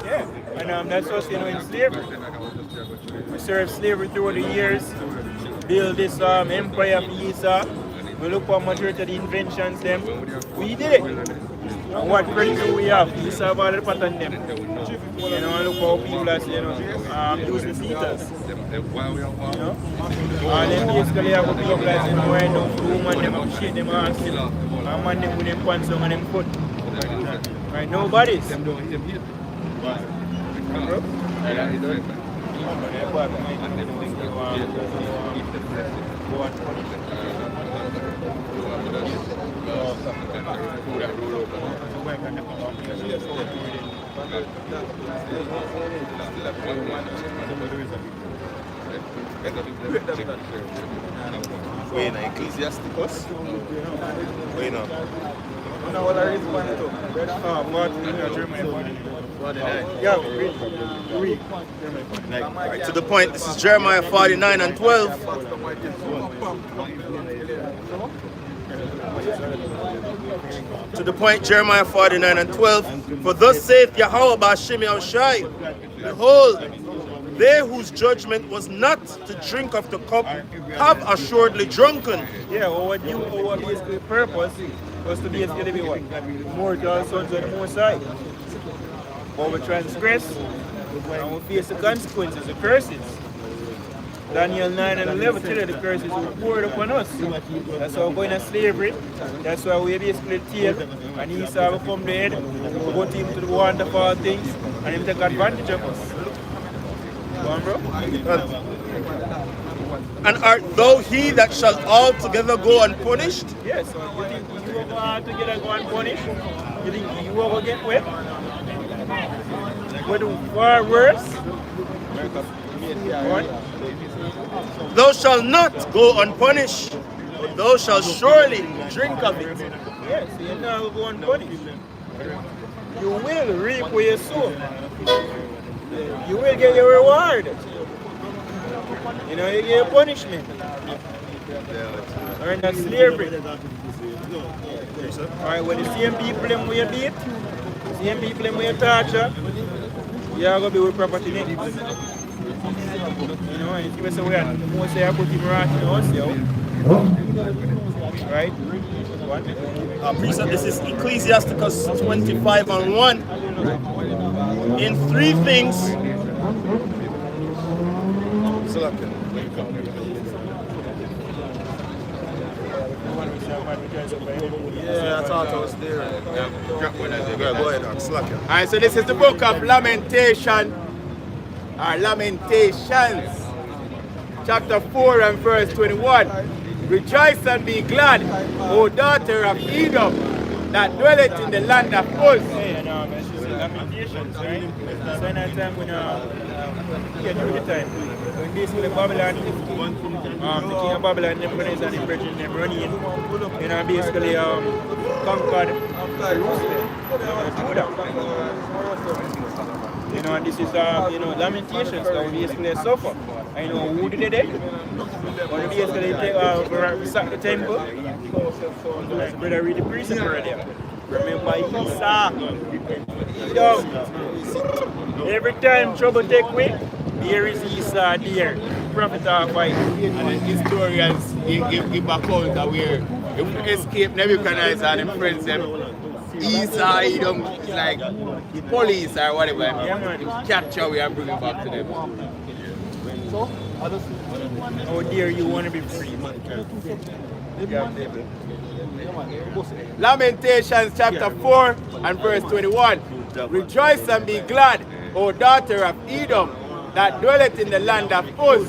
Yeah, and that's us, you know, in slavery. We served slavery through the years, build this empire for Esau. We look for majority of the inventions them. We did it. And what credit do we have? Esau have all the pattern them. You know, and look how people are, you know, using features. You know? And then basically have people like, you know, right now, woman them and shit them and still. And man them with them pants on and them foot. Right, nobody's. Wait, na Ecclesiasticus? Wait, no. No, what I respond to? Right, to the point, this is Jeremiah 49 and 12. To the point, Jeremiah 49 and 12. For thus saith Yahweh Ba'Shem Yahushai, behold, they whose judgment was not to drink of the cup have assuredly drunken. Yeah, our basically purpose was to basically be what? Mortal sons of the Most High. But we transgress and we face the consequences, the curses. Daniel 9 and 11 tell you the curses were poured upon us. That's why we're going to slavery. That's why we basically tail and Esau will come the head, we go to him to the wonderful things and him take advantage of us. Go on, bro. And art thou he that shall altogether go unpunished? Yes, so you think you will go altogether go unpunished? You think you will go get wet? We're doing far worse. What? Thou shalt not go unpunished, but thou shalt surely drink of it. Yes, you're not going to go unpunished. You will reap where you sow. You will get your reward. You know, you get your punishment. Or in that slavery. Alright, when the same people them we beat, same people them we torture, you are going to be with property next. You know, and if you say we are the most I put him right in us, yo. Right? What? Priest, this is Ecclesiasticus 25 and 1. In three things. Yeah, I thought I was there. Go ahead, Alright, so this is the book of Lamentation, or Lamentations, chapter 4 and verse 21. Rejoice and be glad, O daughter of Edom, that dwelleth in the land of Uz. It's just Lamentations, right? So in that time when get through the time, when basically Babylon, the king of Babylon, them brothers and the brethren, them running in, you know, basically conquered Judah. You know, and this is, you know, Lamentations, so we basically suffer. I know who did it. But basically they sack the temple. That's brother read the precept right there. Remember Esau. Every time trouble take way, there is Esau there. Prophet of fight. And the historians give account of where if we escape Nebuchadnezzar and them friends them Esau Edom is like police or whatever. Yeah, man. Capture we and bring it back to them. Oh dear, you want to be free. Lamentations chapter 4 and verse 21. Rejoice and be glad, O daughter of Edom, that dwelleth in the land of Uz.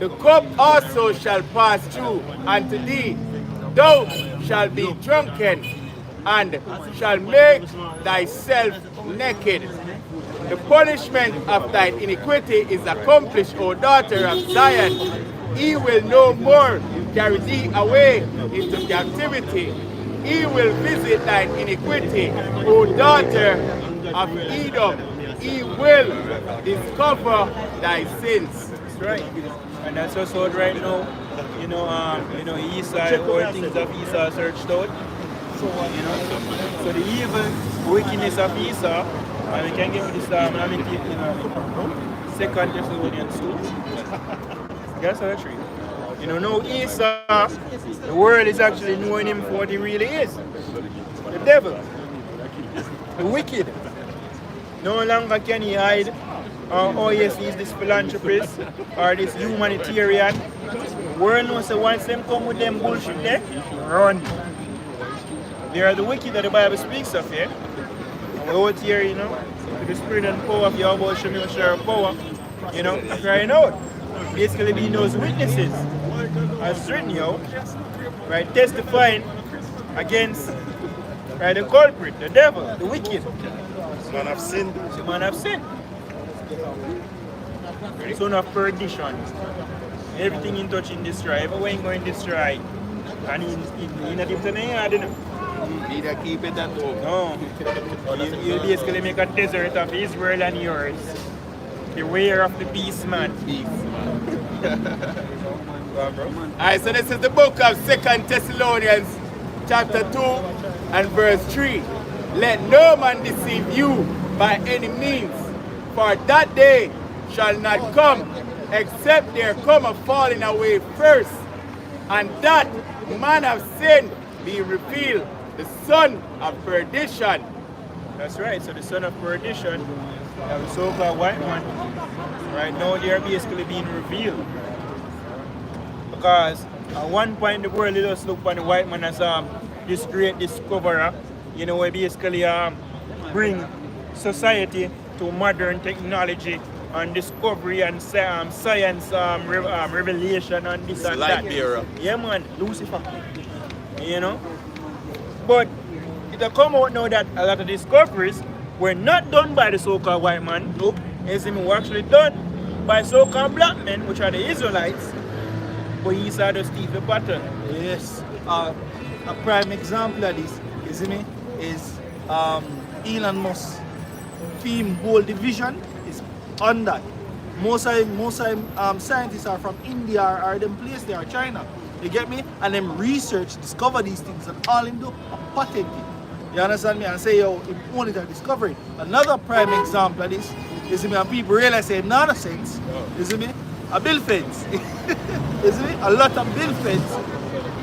The cup also shall pass through unto thee. Thou shalt be drunken, and shall make thyself naked. The punishment of thine iniquity is accomplished, O daughter of Zion. He will no more carry thee away into captivity. He will visit thine iniquity, O daughter of Edom. He will discover thy sins. That's right. And that's also right now. Esau, all things of Esau searched out. So the evil wickedness of Esau, and we can give this Second Thessalonians 2. That's how true. Now Esau, the world is actually knowing him for what he really is. The devil. The wicked. No longer can he hide, oh yes, he's this philanthropist or this humanitarian. The world knows that once them come with them bullshit there, run. They are the wicked that the Bible speaks of here. And we're out here, with the spirit and power of Yahweh, Shemil Share power, crying out. Basically being those witnesses, as written, right, testifying against the culprit, the devil, the wicked. Man of sin. The man of sin. Son of perdition. Everything in touching destroy. Everyone going destroy. And in a different yard, Need to keep it at home. No. You basically make a desert of Israel and yours. Beware of the beast man. Alright, so this is the book of 2 Thessalonians chapter 2 and verse 3. Let no man deceive you by any means, for that day shall not come, except there come a falling away first, and that man of sin be revealed, the son of perdition. That's right, so the son of perdition, the so-called white man, right now they are basically being revealed. Because at one point the world just look upon the white man as this great discoverer, we basically bring society to modern technology and discovery and science revelation and this and that. Bearer. Yeah man, Lucifer. But it will come out now that a lot of discoveries were not done by the so-called white man. Nope. It's were actually done by so-called black men, which are the Israelites. But he saw the Steve the pattern. Yes. A prime example of this, is Elon Musk theme whole division is on that. Most scientists are from India or them place there, or China. You get me? And them research, discover these things, and all him do a patent it. You understand me? And say, yo, him own it or discover it. Another prime example of this, and people realize say not a sense. A bill fence. A lot of bill fence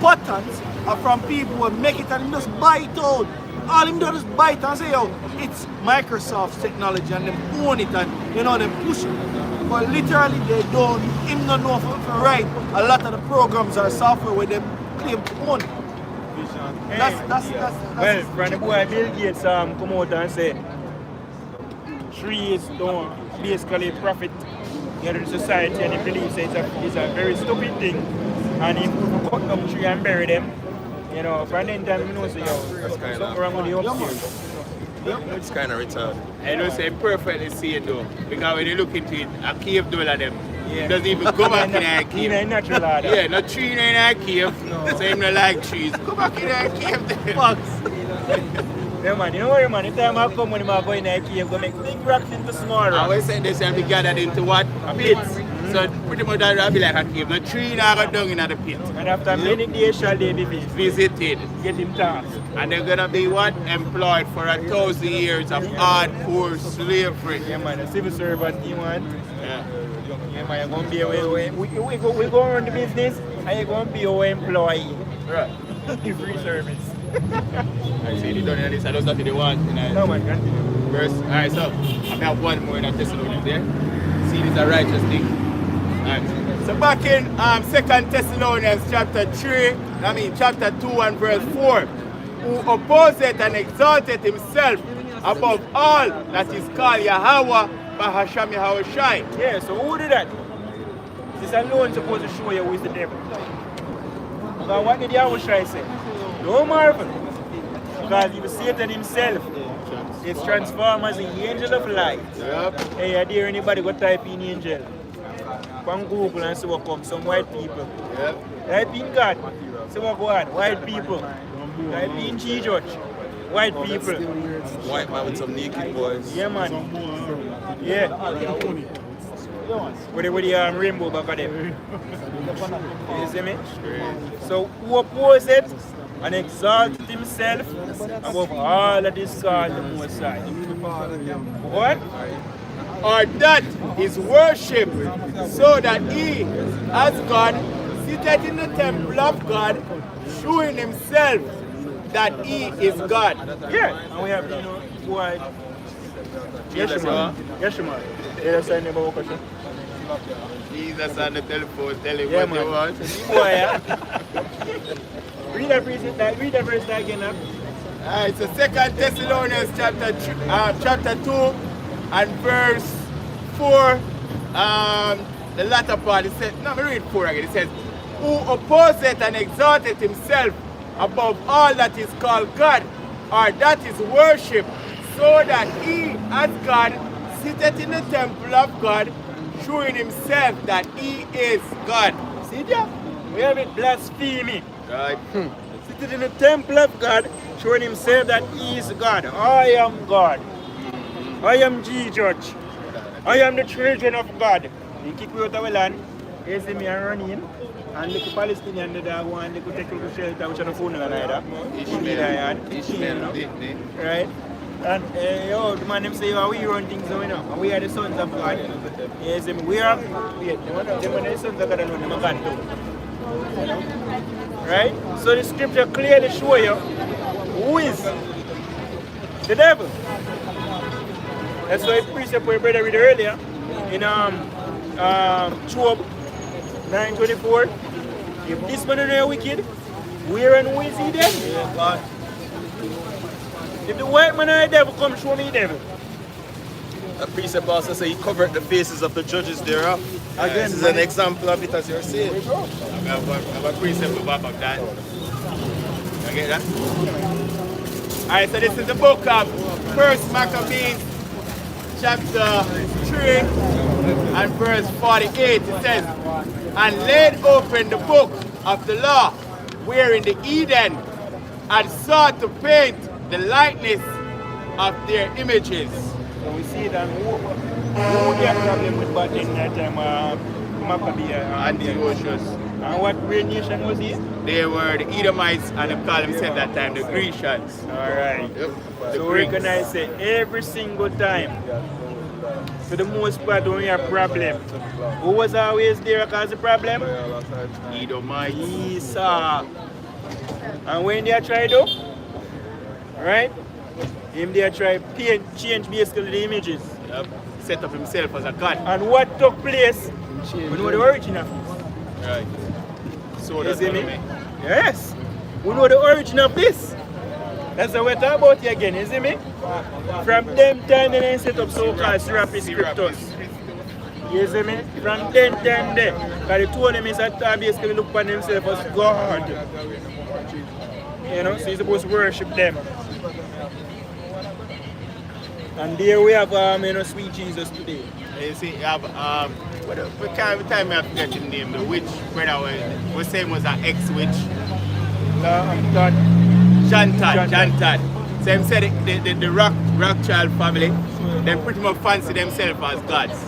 patents are from people who make it and just buy it out. All him do is buy it and say, yo, it's Microsoft's technology and them own it and them push it. But literally they don't, him don't know for right. A lot of the programs are software where them claim to own it. That's well, from the boy Bill Gates come out and say trees don't basically profit the society, and he believes it's a very stupid thing. And if you cut down tree and bury them, from then time you know say something wrong with the upstairs. It's kind of retarded. I don't say perfectly see it though, because when you look into it, a cave dweller them. It doesn't even go back in a cave. In a natural order. Yeah, no tree in a cave. No. So him not like trees. Go back in a cave then. Yeah man, you know what man, the time I come when I go in a cave, go make big rocks into small rocks. I always say they shall be gathered into what? Pits. So pretty much that will be like a cave. The tree now go down in the pit. And after many days shall they be Visited. Get him tasked. And they're gonna be what? Employed for 1,000 years of hardcore slavery. Yeah, man, a civil servant, you want? Yeah. Yeah, man, you're going to be we go run the business and you're going to be our employee. Right. Free service. I see they done this. I don't know what they want. No, man, continue. Verse. Alright, so I have one more in that Thessalonians there. See, this is a righteous thing. Alright. So back in 2 Thessalonians chapter 2 and verse 4. Who opposeth and exalteth himself above all that is called Yahweh Bahasham Yahushai. Yeah, so who did that? This alone supposed to show you who is the devil. Because what did Yahushai say? Don't marvel. Because even Satan himself is transformed as an angel of light. Yep. Hey, I dare anybody go type in angel. Go on Google and see what comes. Some white people. Yep. Type in God. See what go on. White people. Type in G-Judge. White people. White man with some naked boys. Yeah, man. Yeah. With the rainbow back of them. You see me? So who opposes it and exalted himself above all that is called the Most High. What? Or that is worship, so that he, as God, seated in the temple of God, showing himself that he is God. Yeah. And we have, why? Yes, man. Yes, man. Yeah, sign about question. Jesus on the telephone telling Yeah, what man. you want. Boy, yeah. Read the verse again now. Alright, so 2 Thessalonians chapter 2 and verse 4. The latter part, it says, no, read 4 again. It says, who opposeth and exalteth himself above all that is called God, or that is worship, so that he, as God, sitteth in the temple of God, showing himself that he is God. See there? We have it blasphemy. Right. Seated in the temple of God, showing himself that he is God. I am God. I am G-Judge. I am the children of God. They kick me out of the land. They see me and run in. And look, Palestinian, they go and they could take a little shelter, which are the phone and either. Ishmael. Right? And the man them say, we run things now, and we are the sons of God. Yes, we are, them are the sons of God and them are God too. Right? So the scripture clearly show you who is the devil. That's why precept we brother read earlier in Job 9:24. If this man is wicked, where and who is he then? If the white man or the devil come, show me the devil. The precept also says he covered the faces of the judges thereof. Again, this is an example of it as you're saying. I have a precept to back up that. You get that? Alright, so this is the book of 1 Maccabees, chapter 3 and verse 48. It says, and laid open the book of the law, wherein the Eden had sought to paint the likeness of their images. So we see that who had a problem with bad in that time, Maccabee and Antiochus. And what great nation was he? They were the Edomites and they called themselves that time the Grecians. Alright. Yep. So we recognize it every single time. For the most part, when we have problem, who was always there cause the problem? Edomites. Esau. And when they try to, right? Him they try change basically the images. Yep. Set up himself as a god. And what took place? We know the origin of it. Right. So You that's see what me? I mean. Yes. We know the origin of this. That's what we're talking about here again, you see me? From them time they set up so-called Serapis Scriptus. You see me? From them time there. Because the two of them is at time basically look upon themselves as God. You know, so you're supposed to worship them. And there we have sweet Jesus today. You see, you have what kind of time I forget his name, the witch brother was saying was an ex-witch. Jantat. So him said the Rothschild family, they pretty much fancy themselves as gods.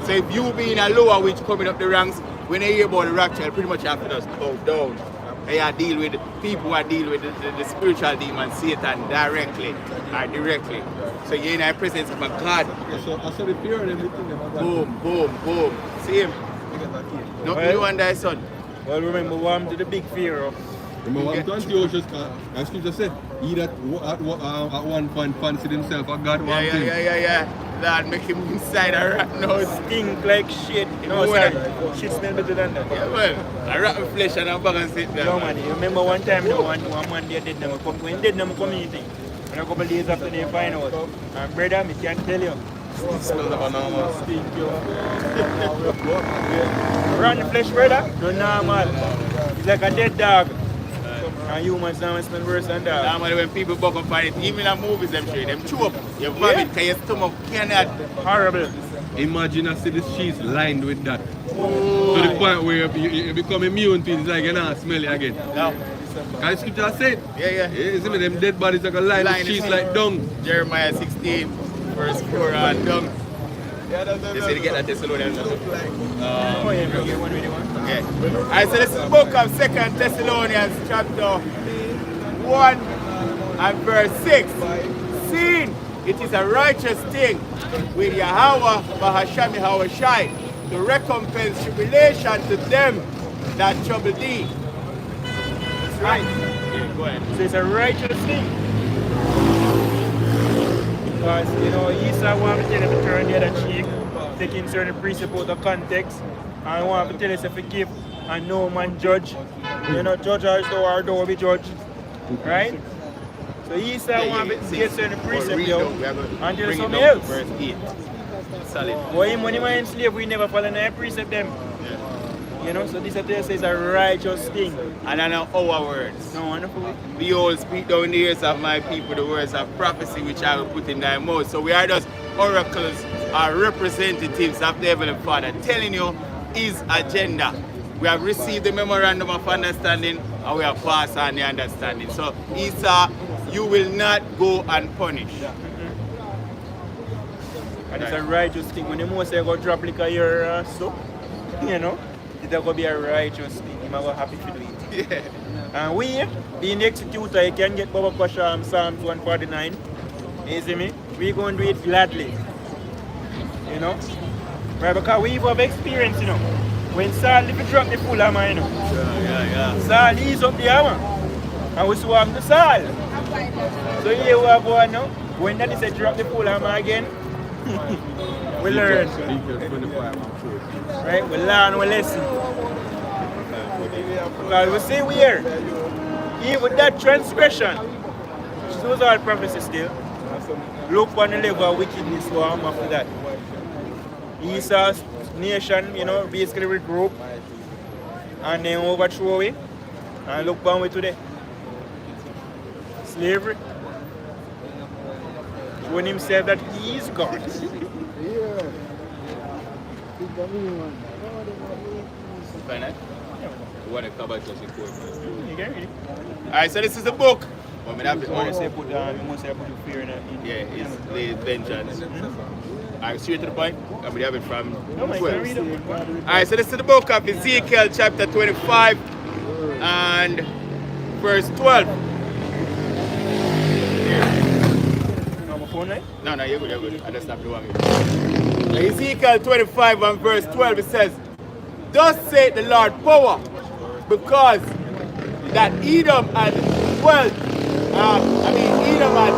So So if you being a lower witch coming up the ranks, when they hear about the rapture, you pretty much have to just bow down. And you deal with people who are dealing with the spiritual demon, Satan, directly or directly. So you're in the presence of a God. I saw the fear and everything. Boom, boom, boom. See him? Nothing new on thy son. Well, remember what to the big fear of. Remember what Antiochus, and scripture said, he that at one point fancied himself a God one thing. Yeah. Lord, make him inside a rat nose. Stink like shit. No, Well, sorry. Shit smell better than that. Yeah, well, a rotten flesh and a bag and sit there. No, man. You remember one time, one man there did them when did them community. And a couple of days after they find out. And brother, me can't tell you. Smell the banana. Stink, yo. Rotten flesh, brother? No normal. It's like a dead dog. And humans now smell worse than that. Normally when people buck up on it, even in movies them show them chew up. You vomit because your stomach cannot. Horrible. Imagine I see the sheets lined with that. To the point where you become immune to it, it's like you're not smelly again. No. Can scripture say? Yeah. You see me, them dead bodies like a line with sheets like dung. Jeremiah 16, verse 4 and dung. They say to get that Thessalonians. Oh, yeah, bro. Get one with you, one. Okay. Alright, so this is the book of 2 Thessalonians chapter 1 and verse 6. Seeing it is a righteous thing with Yahweh Bahashami Hawashai to recompense tribulation to them that trouble thee. That's right. Yeah, go ahead. So it's a righteous thing. Because, you know, Esau wants to tell him to turn the other cheek, taking certain precepts out of context, and want to tell us to forgive and no man judge. You know, judge as though our door be judged. Right? So Esau wants to get certain precepts out and tell something else. Verse 8. Solid. But him when he was enslaved, we never follow any precept them. You know, so this is a righteous thing. And I know our words. No, wonderful. Behold, speak down in the ears of my people the words of prophecy which I will put in thy mouth. So we are just oracles or representatives of the Heavenly Father telling you his agenda. We have received the memorandum of understanding and we have passed on the understanding. So Esau, you will not go unpunished. And it's a righteous thing. When the most say go drop like a your soup, you know, it's going to be a righteous thing. You're going to be happy to do it. Yeah. And we, being the executor, you can get Baba Kosha Psalms 149. You see me? We're going to do it gladly. You know? Right, because we have experience, you know. When Saul, if you drop the full hammer, you know. Yeah. Saul ease up the hammer. And we saw him to Saul. So here we have one now. When that is a drop the full hammer again, we learn. Right? We learn, we listen. Because we see we here, even with that transgression, which was all prophecy still, look on the level of wickedness warm after that. Esau's nation, you know, basically regroup and then overthrow it and look down with today. Slavery. Showing himself that he is God. Find that? You want to cover just in court. You can read it. Alright, so this is the book. You want to say put fear in it. Yeah, it's the vengeance. Alright, straight to the point. And we have it from No, man, you can read 12. it. Alright, so this is the book of Ezekiel chapter 25 and verse 12. Number 4 night? No, you're good. I just stopped the one. Ezekiel 25 and verse 12, it says, Thus saith the Lord power, because that Edom had dwelt, Edom had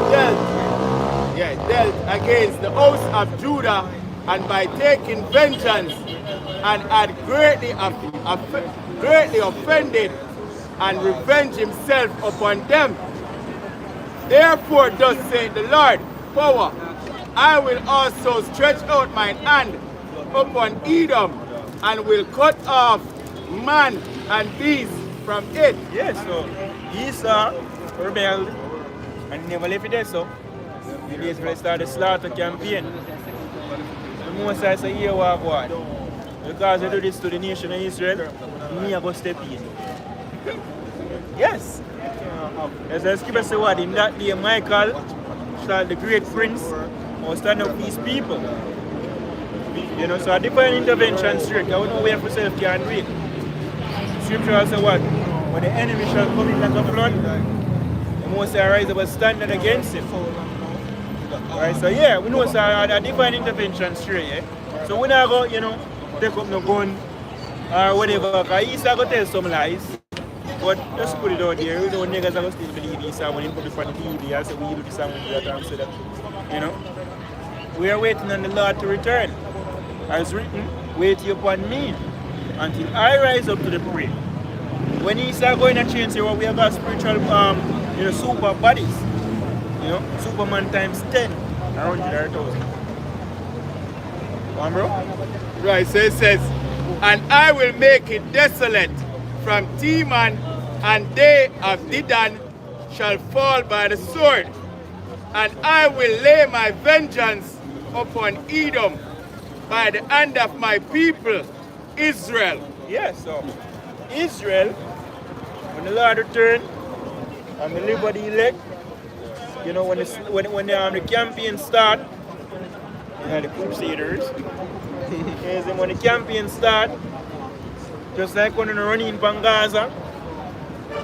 dealt against the house of Judah, and by taking vengeance, and had greatly offended, and revenged himself upon them. Therefore, thus saith the Lord power, I will also stretch out mine hand upon Edom, and will cut off man and beast from it. Yes, so Esau rebelled and never left it there, so he basically started the slaughter campaign. The most I say here what God. Because they do this to the nation of Israel, me I go step in. Yes. As the scripture say what, in that day Michael, the great prince, was stand up for his people. You know, so a divine intervention straight. I don't know where for self can do it. Scripture also what? When the enemy shall come in like a flood, the Most High rise up a standard against him. Right, so yeah, we know it's a divine intervention straight, yeah? So we not go, you know, take up no gun or whatever, because he's going to tell some lies. But just put it out there, you know, niggas are going to still believe he's when he put it on the TV and say, we do this and we do that and say that. You know? We are waiting on the Lord to return. As written, wait ye upon me until I rise up to the prey. When he start going to change here, we have got spiritual you know, super bodies. You know, Superman times 10 around 100,000. Come on, bro? Right, so it says, and I will make it desolate from Teman, and they of Dedan shall fall by the sword. And I will lay my vengeance upon Edom by the hand of my people, Israel. Yeah, so Israel, when the Lord return and deliver the elect, you know, when the campaign start, you know, the Crusaders, yes, and when the campaign start, just like when you run in Gaza,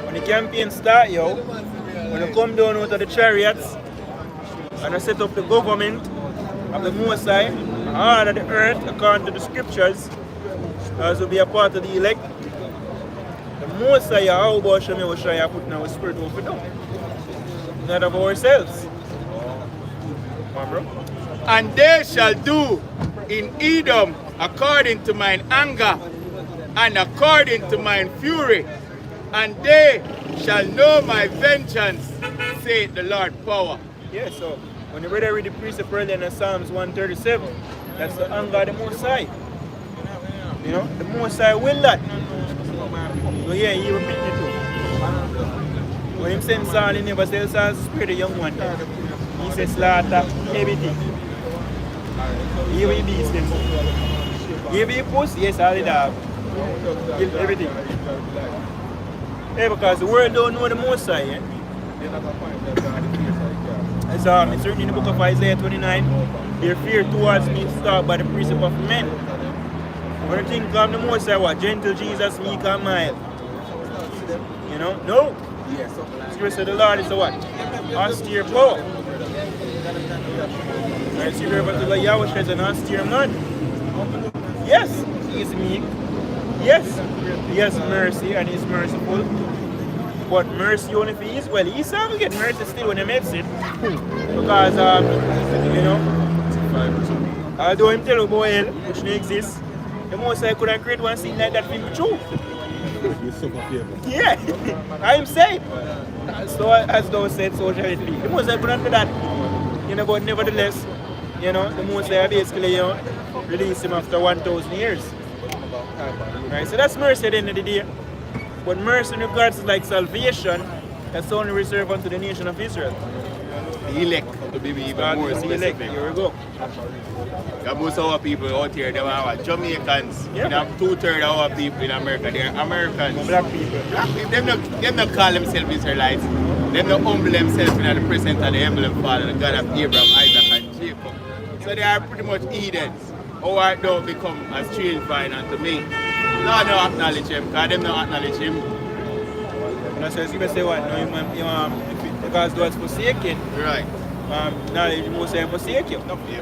when the campaign start, yo, when you come down out of the chariots and you set up the government of the Most High, all of the earth, according to the scriptures, as will be a part of the elect, the Most High, how about Shemi Oshaya putting our spirit over them? Not of ourselves. Come on, bro. And they shall do in Edom according to mine anger and according to mine fury, and they shall know my vengeance, saith the Lord power. Yeah, so when you read the precept earlier in Psalms 137, that's the anger of the Most High. You know, the Most High will that. So yeah, he repeat it too. When him send Saul, he never says Saul spare the young one. He says slaughter everything. Give me beast them. Give me pussy, yes, all it have. Give everything. Yeah, because the world don't know the Most High, yeah? It's written in the book of Isaiah 29, their fear towards me is started by the precept of men. When you think of the Most High, what? Gentle Jesus, meek and mild. You know? No. The Spirit of the Lord is the what? Austere power. And see where the Yahweh is an austere man. Yes, he is meek. Yes, he has mercy and he is merciful. But mercy only for Israel. Esau will get mercy still when he makes it. Because, you know, although him tell about hell, which doesn't exist, the Most High couldn't create one scene like that for him to choose. Yeah, I'm saying. So as thou said, so shall it be. The Most High couldn't do that. You know, but nevertheless, you know, the Most High basically, you know, released him after 1,000 years. Right, so that's mercy at the end of the day. But mercy in regards to like salvation, that's only reserved unto the nation of Israel. The elect, to be even more specific. Here we go. Most of our people out here, they are Jamaicans. Yeah. We have 2/3 of our people in America, they are Americans. Black people. Black people, them not call themselves Israelites. Them not humble themselves in the presence of the Heavenly Father, the God of Abraham, Isaac, and Jacob. So they are pretty much heathens. Our art don't become a strange vine unto me. Lord don't acknowledge him, because them don't acknowledge him. And so you say what? No, because those forsaken. Right. Now the Most High forsake you.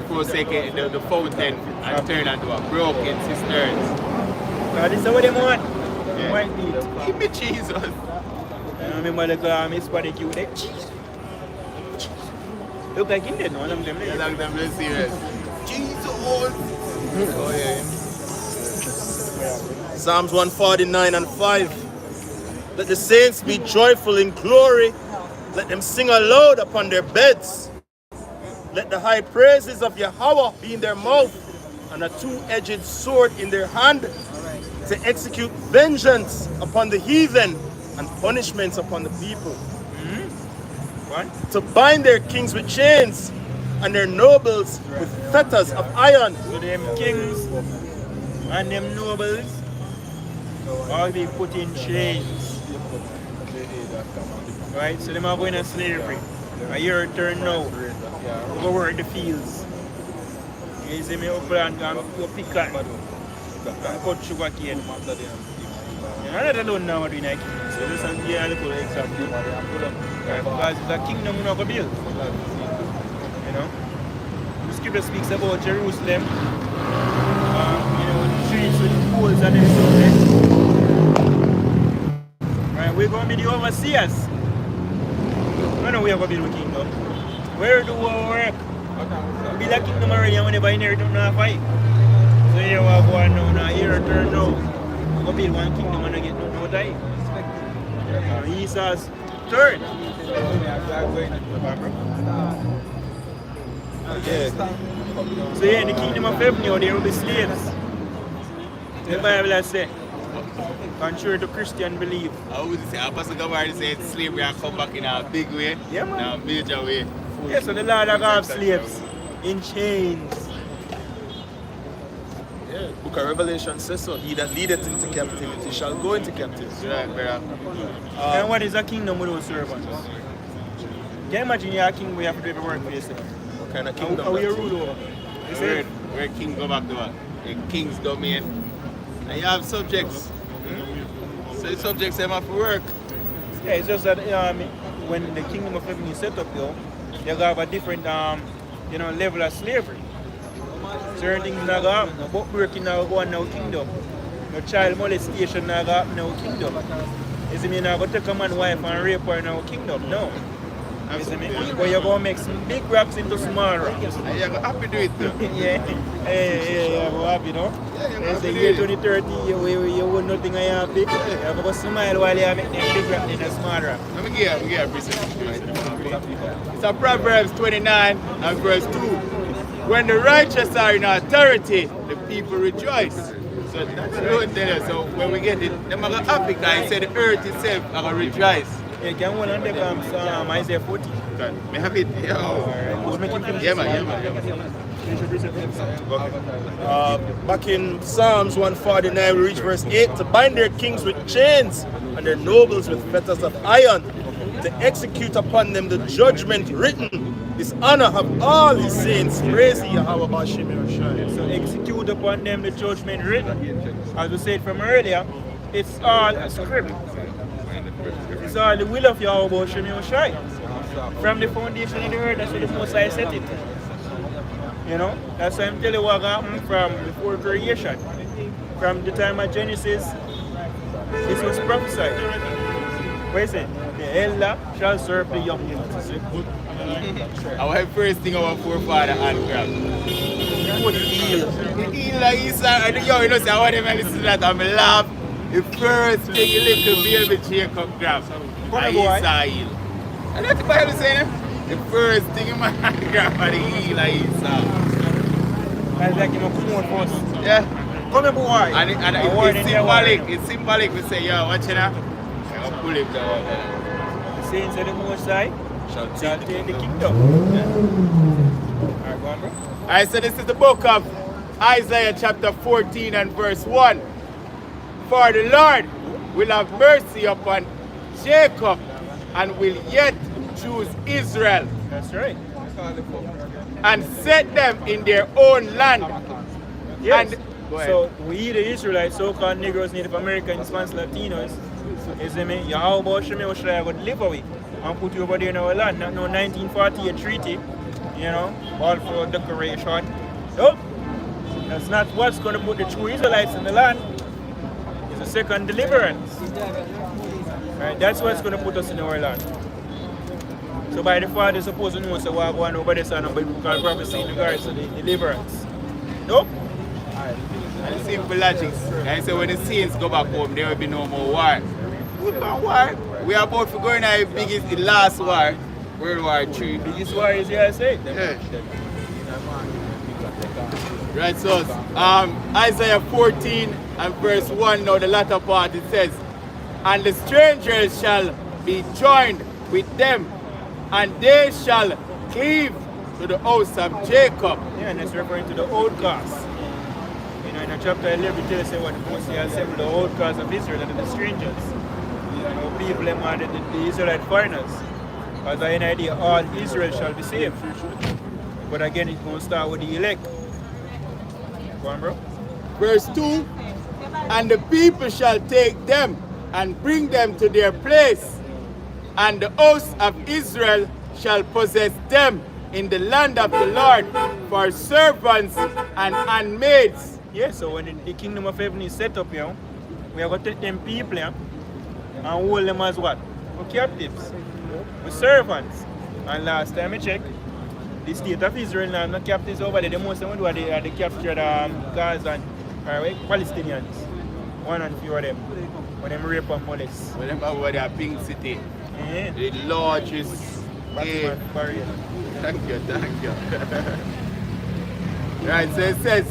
Forsake the fountain and turn into a broken cisterns. Because this is what they want. Yeah. White meat. Give me Jesus. I remember the Hispanic youth, they cheese. Look like him there, no? One of them. They like them very serious. Jesus! Oh yeah. Psalms 149 and 5. Let the saints be joyful in glory. Let them sing aloud upon their beds. Let the high praises of Yahweh be in their mouth, and a two-edged sword in their hand, to execute vengeance upon the heathen and punishments upon the people. What? To bind their kings with chains and their nobles with fetters of iron. So them kings and them nobles all be put in chains. Right? So them are going to slavery. A year turn now. Go work the fields. You see me up and go pick cotton and cut sugar cane. You know that alone now doing a kingdom. So this is a little example. Right, because it's a kingdom we're not going to build. You know? The scripture speaks about Jerusalem. You know, the streets with the poles and everything. Right, we're going to be the overseers. I know we are going to build a kingdom. Where do we work? We build a kingdom already and whenever inherit them now fight. So here we are going now, here turn now. We're going to build one kingdom and I get no time. Esau's turn. Yeah. So yeah, in the kingdom of heaven, there will be slaves. The Bible has said, contrary to Christian belief. I would say, Apostle Gabar said slavery will come back in a big way, Yeah, man. in a major way. Yeah, so the Lord will have slaves in chains. Yeah, Book of Revelation says so. He that leadeth into captivity shall go into captivity. Right, brother. And what is a kingdom without servants? Can you imagine you're a king where you have to do every work for yourself? What kind of kingdom? How you that's rule over? You see? Where king go back to what? The king's domain. And you have subjects. So the subjects them have to work. Yeah, it's just that when the kingdom of heaven is set up, you have a different level of slavery. Certain things not go happen. No book breaking now go on now kingdom. No child molestation now go happen now kingdom. You see me now go take a man's wife and rape her now kingdom. No. You see me? But you're going to make some big rocks into small rocks. And you're happy to do it too. Yeah, I'm happy, no? Yeah, The year 2030, you want nothing I happy. You have to smile while you make them big rock in a small rock. Let me give you a present. It's a Proverbs 29 and verse 2. When the righteous are in authority, the people rejoice. So that's the Lord there. So when we get it, they're going to happy because the earth itself are going to rejoice. Yeah, can one under Isaiah 40? Me have it. We'll make him finish. Yeah, man. Back in Psalms 149, we reach verse 8. To bind their kings with chains and their nobles with fetters of iron, to execute upon them the judgment written. His honor have all his saints. Praise ye Yahweh Bashim Yahushua. So execute upon them the judgment written. As we said from earlier, it's all a script. It's all the will of Yahweh Bashim Yahushua. From the foundation of the earth, that's where the Most High set it. You know, that's why I'm telling you what happened from before creation. From the time of Genesis, this was prophesied. What is it? The elder shall serve the young. Our first thing our forefather had grabbed. The eel. The eel like Esau, and you know, say, I want them to listen to that and I laugh. The first thing a little baby Jacob grabbed, I Esau eel. And that's the Bible saying, the first thing in my hand grab are the eel like Esau. That's like, come on first. Yeah. Come here, boy. And it's symbolic to say, yo, watch it now. I'm going to pull him down. The saints of the Most High shall take the kingdom. Alright, go on, bro. Alright, so this is the book of Isaiah chapter 14 and verse 1. For the Lord will have mercy upon Jacob and will yet choose Israel. That's right. And set them in their own land. Yes. And, so we the Israelites, so-called Negroes, Native Americans, Spanish, Latinos, you see me, Yahweh Shemeh would live away and put you over there in our land. Not no 1948 treaty, you know, all for decoration. Nope. That's not what's going to put the true Israelites in the land. It's a second deliverance. Right, that's what's going to put us in our land. So by default, they're supposed to know so we're going over this and biblical prophecy in regards to the deliverance. Nope. And simple logic. I say when the saints go back home, there will be no more war. We got war. We are about to go in the biggest, the last war, World War III. Biggest war is USA. Yeah. Right, so Isaiah 14 and verse 1, now the latter part, it says, and the strangers shall be joined with them, and they shall cleave to the house of Jacob. Yeah, and that's referring to the old cast. You know, in chapter 11, it tells you what Moses has assembled the old cast of Israel and the strangers. You know, people them are the Israelite foreigners. As I have an idea, all Israel shall be saved. But again, it's going to start with the elect. Go on, bro. Verse 2, and the people shall take them and bring them to their place, and the house of Israel shall possess them in the land of the Lord for servants and handmaids. Yeah, so when the kingdom of heaven is set up here, we are going to take them people here and hold them as what? For captives, for servants. And last time I checked, the state of Israel now not captives over there. The most of them do are the captured Gaza and Palestinians. One and few of them. When them rape and molest. When them over there, Pink City, Yeah. the largest. Batman barrier. Thank you. Right, so it says,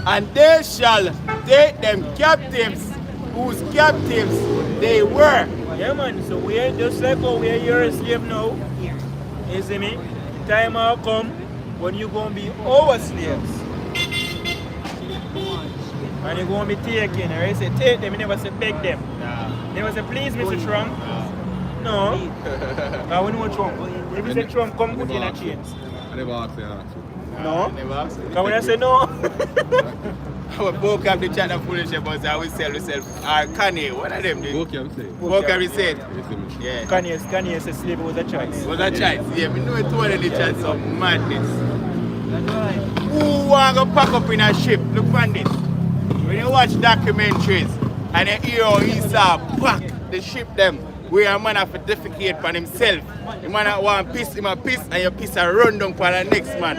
and they shall take them captives, whose captives they were. Yeah, man, so we are just like how we are here a slave now. You see me? The time will come when you're going to be our slaves. And you're going to be taken. Right? Say take them, you never say beg them. You never say please, Mr. Trump. No. Because we know Trump. If you say Trump, come put in a chains. I never asked you. No. Never asked. Because when I say no, Our book have the chat of foolish about I will sell yourself. Or Kanye, one of them did. Okay, I'm saying. Book have you said. You see me? Yeah. Kanye said slavery was a choice. Was a choice. Yeah, we know it one of the chance of madness. Who want to pack up in a ship? Look on this. When you watch documentaries and you hear how Esau pack the ship them, where a man have to defecate on himself. The man that want piss, him a piss, and your piss a run down for the next man.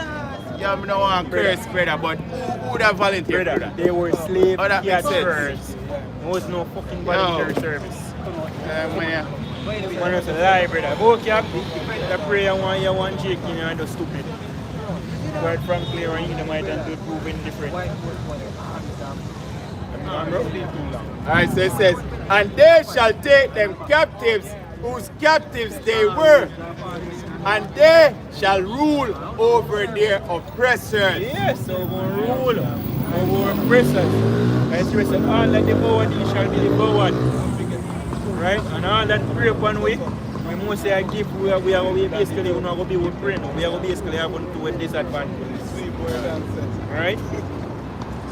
Yeah, I don't want curse, brother, but who would have volunteered for that? They were slave Oh, that makes sense. catchers. There was no fucking volunteer service. Man, Man was a lie, brother. Go cap, the prayer one year, one chicken, and just stupid. Quite frankly, or you might have to prove indifferent. Alright, so it says, and they shall take them captives, whose captives they were, and they shall rule over their oppressors. Yes, so we're going to rule over oppressors. As you said, all that devoured thee shall be devoured. Right? And all that pray upon we must say a gift we are basically not going to be with prayer. We are basically having to with disadvantage. Right?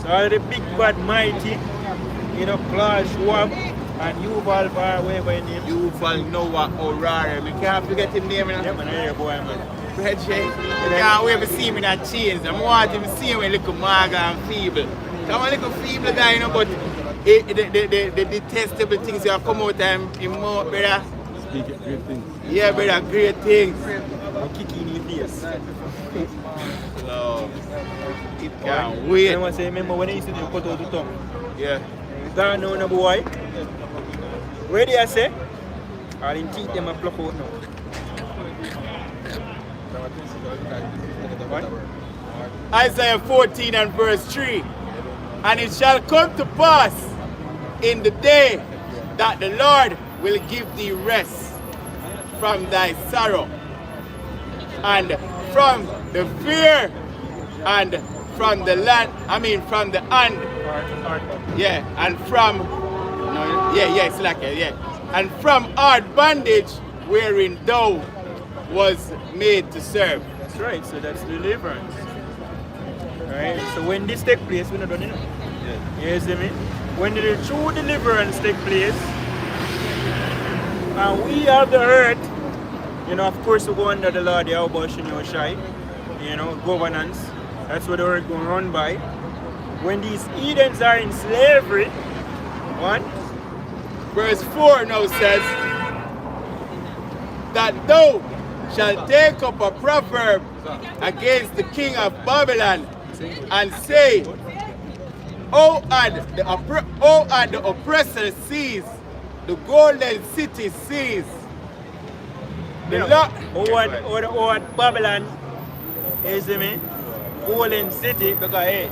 So all the big bad mighty, Clash Schwab and Yuval whatever his name. Yuval Noah O'Rara. We can't forget his name. Yeah, man, I hear boy, man. Bridget, you can't wait to see him in a chains. I'm wanting to see him when little maga and feeble. Come on, little feeble guy, but the detestable things that come out of him mouth, brother. Speak great things. Yeah, brother, great things. I'll kick you in your face. So, it can't wait. Remember when I used to do cut out the tongue? Yeah. That now, no boy. Where do I say? All in teeth them and pluck out now. Isaiah 14 and verse 3. And it shall come to pass in the day that the Lord will give thee rest from thy sorrow and from the fear and from the land, from the hand. Yeah, and from, it's like it, yeah. And from hard bondage wherein thou was made to serve. That's right, so that's deliverance. Right? So when this take place, we're not done enough. Yeah. You see me? When the true deliverance take place, and we have the earth, of course we go under the law, the abortion, governance. That's what the earth going to run by. When these Edens are in slavery, what? Verse 4 now says, that thou shalt take up a proverb against the king of Babylon and say, Oh, had the oppressor seized, the golden city seized. What Babylon is me? Golden city, because hey,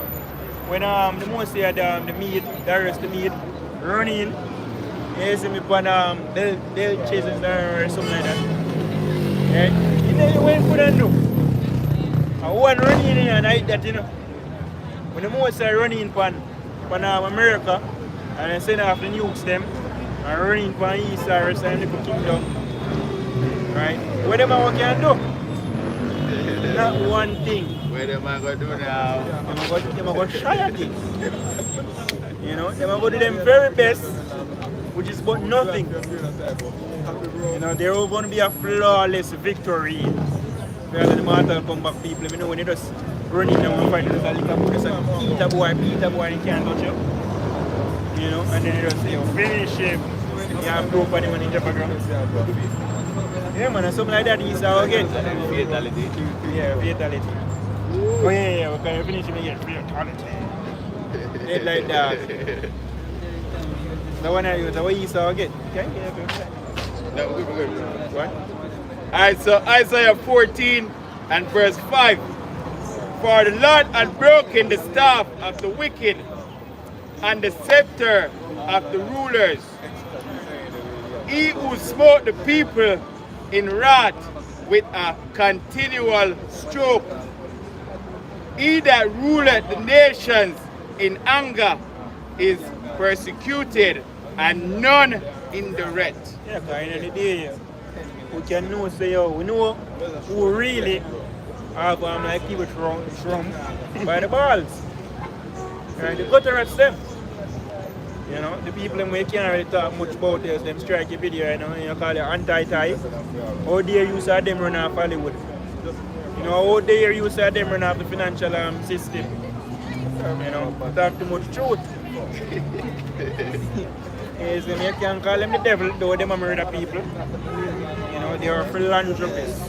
when the most of the meat, the rest of the meat running, you see me upon they'll chase us or something like that. And you know what you couldn't do? I want running in and I eat that, When the most are running upon America and they send off the nukes them and running upon East or West and the kingdom. Right? What them what can do? Not one thing. Where them man go do now? Them are going to try at it. You know, them are going to do them very best, which is but nothing. You know, they're all going to be a flawless victory. Rather than mortal comeback people, you know, when they just run in and find just a little boy, just Peter boy, and he can't touch you. You know, and then they just say, finish him. You have proof for him on the Instagram. Yeah, man, and something like that is how again. Fatality. Yeah, fatality. Oh, yeah, we can finish him again. Fatality. Head like that. The one I use, the way you saw again. Okay? No, good. What? Alright, so Isaiah 14 and verse 5. For the Lord had broken the staff of the wicked and the scepter of the rulers. He who smote the people in wrath with a continual stroke. He that ruleth the nations in anger is persecuted, and none in the rest. Yeah, because in the day, we can know, say, yo, we know who really have like people thrown by the balls. Right? The gutter at them. You know, the people them we can't really talk much about this, them strike a video, you know, call it anti-tie. How dare you say them run off Hollywood? You know, how dare you say them run off the financial system? You know, talk too much truth. Yes, you can call them the devil, though they murder people. You know, they are philanthropists.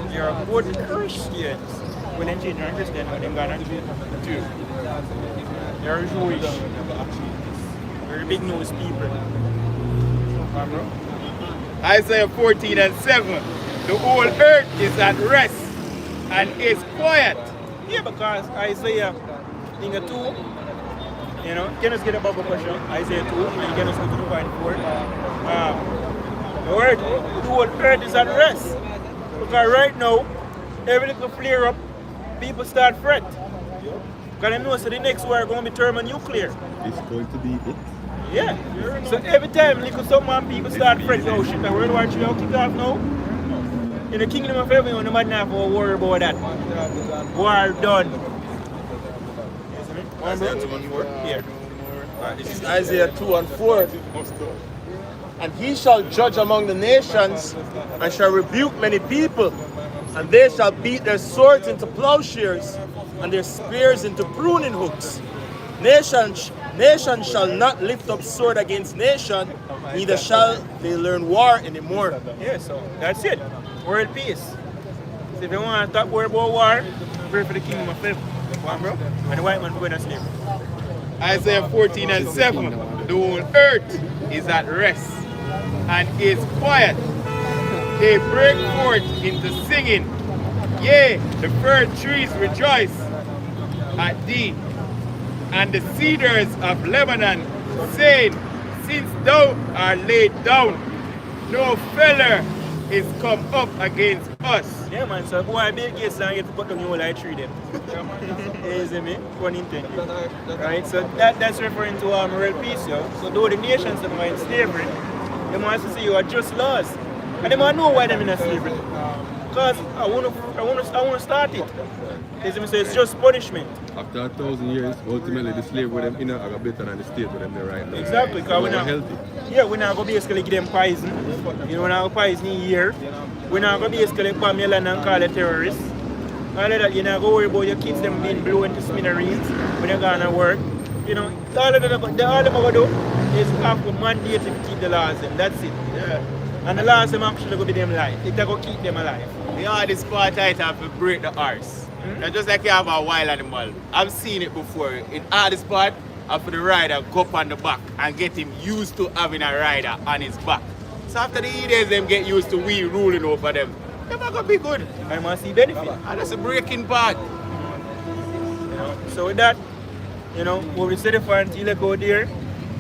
They are good Christians. When they change are Christian, when they're gonna do. They are Jewish. They're big nose people. Isaiah 14 and 7. The whole earth is at rest and is quiet. Yeah, because Isaiah 2, you know, can us get a bubble question? Isaiah 2, and you can us go to the point 4. The whole earth is at rest. Because right now, every little flare up, people start fret. Because they know so the next war is going to be thermonuclear. It's going to be it. Yeah. So every time little some people start fret, oh shit, the World War III will kick off now. In the kingdom of heaven, you don't have to worry about that. War done. Isaiah 2 and 4. Here. This is Isaiah 2 and 4. And he shall judge among the nations, and shall rebuke many people. And they shall beat their swords into plowshares, and their spears into pruning hooks. Nation shall not lift up sword against nation, neither shall they learn war anymore. Yeah, so that's it. World peace. So if you want to talk about war, pray for the kingdom of heaven. One, bro. And the white man going to sleep. Isaiah 14 and 7. The whole earth is at rest and is quiet. They break forth into singing. Yea, the fir trees rejoice at thee, and the cedars of Lebanon, saying, since thou art laid down, no feller is come up against us. Yeah, man, so boy, Bill Gates and get to cut down the whole like tree them. You see me? One intended. Right? So that's referring to world peace, yo. So though the nations that are in slavery, they want to see you are just laws. And they want to know why they're in slavery. Because I want to start it. You see me? So it's just punishment. After 1,000 years, ultimately the slave with them in are better than the state with them there right now. Exactly, because we're not healthy. Yeah, we're not going to basically give them poison. You know, we're not going to poison here. We're not going to basically bomb your land and call it terrorists. All of that, you're not going to worry about your kids them being blown into smithereens when they're going to work. You know, all of that, all they're going to do is have to mandate to keep the laws in. That's it. Yeah. And the laws them actually going to be them alive. It's going to keep them alive. The hardest part I have to break the arse. Now just like you have a wild animal. I've seen it before. In hardest part, after the rider go up on the back and get him used to having a rider on his back. So after the days them get used to we ruling over them, they're not gonna be good. I must see benefit. And that's a breaking part. You know, so with that, you know, we'll be steady for until they go there,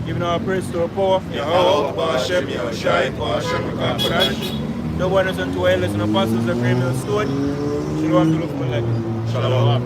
giving our praise to our power. No one is unto elders and apostles of Graham Stone. Shalom to the full life. Shalom.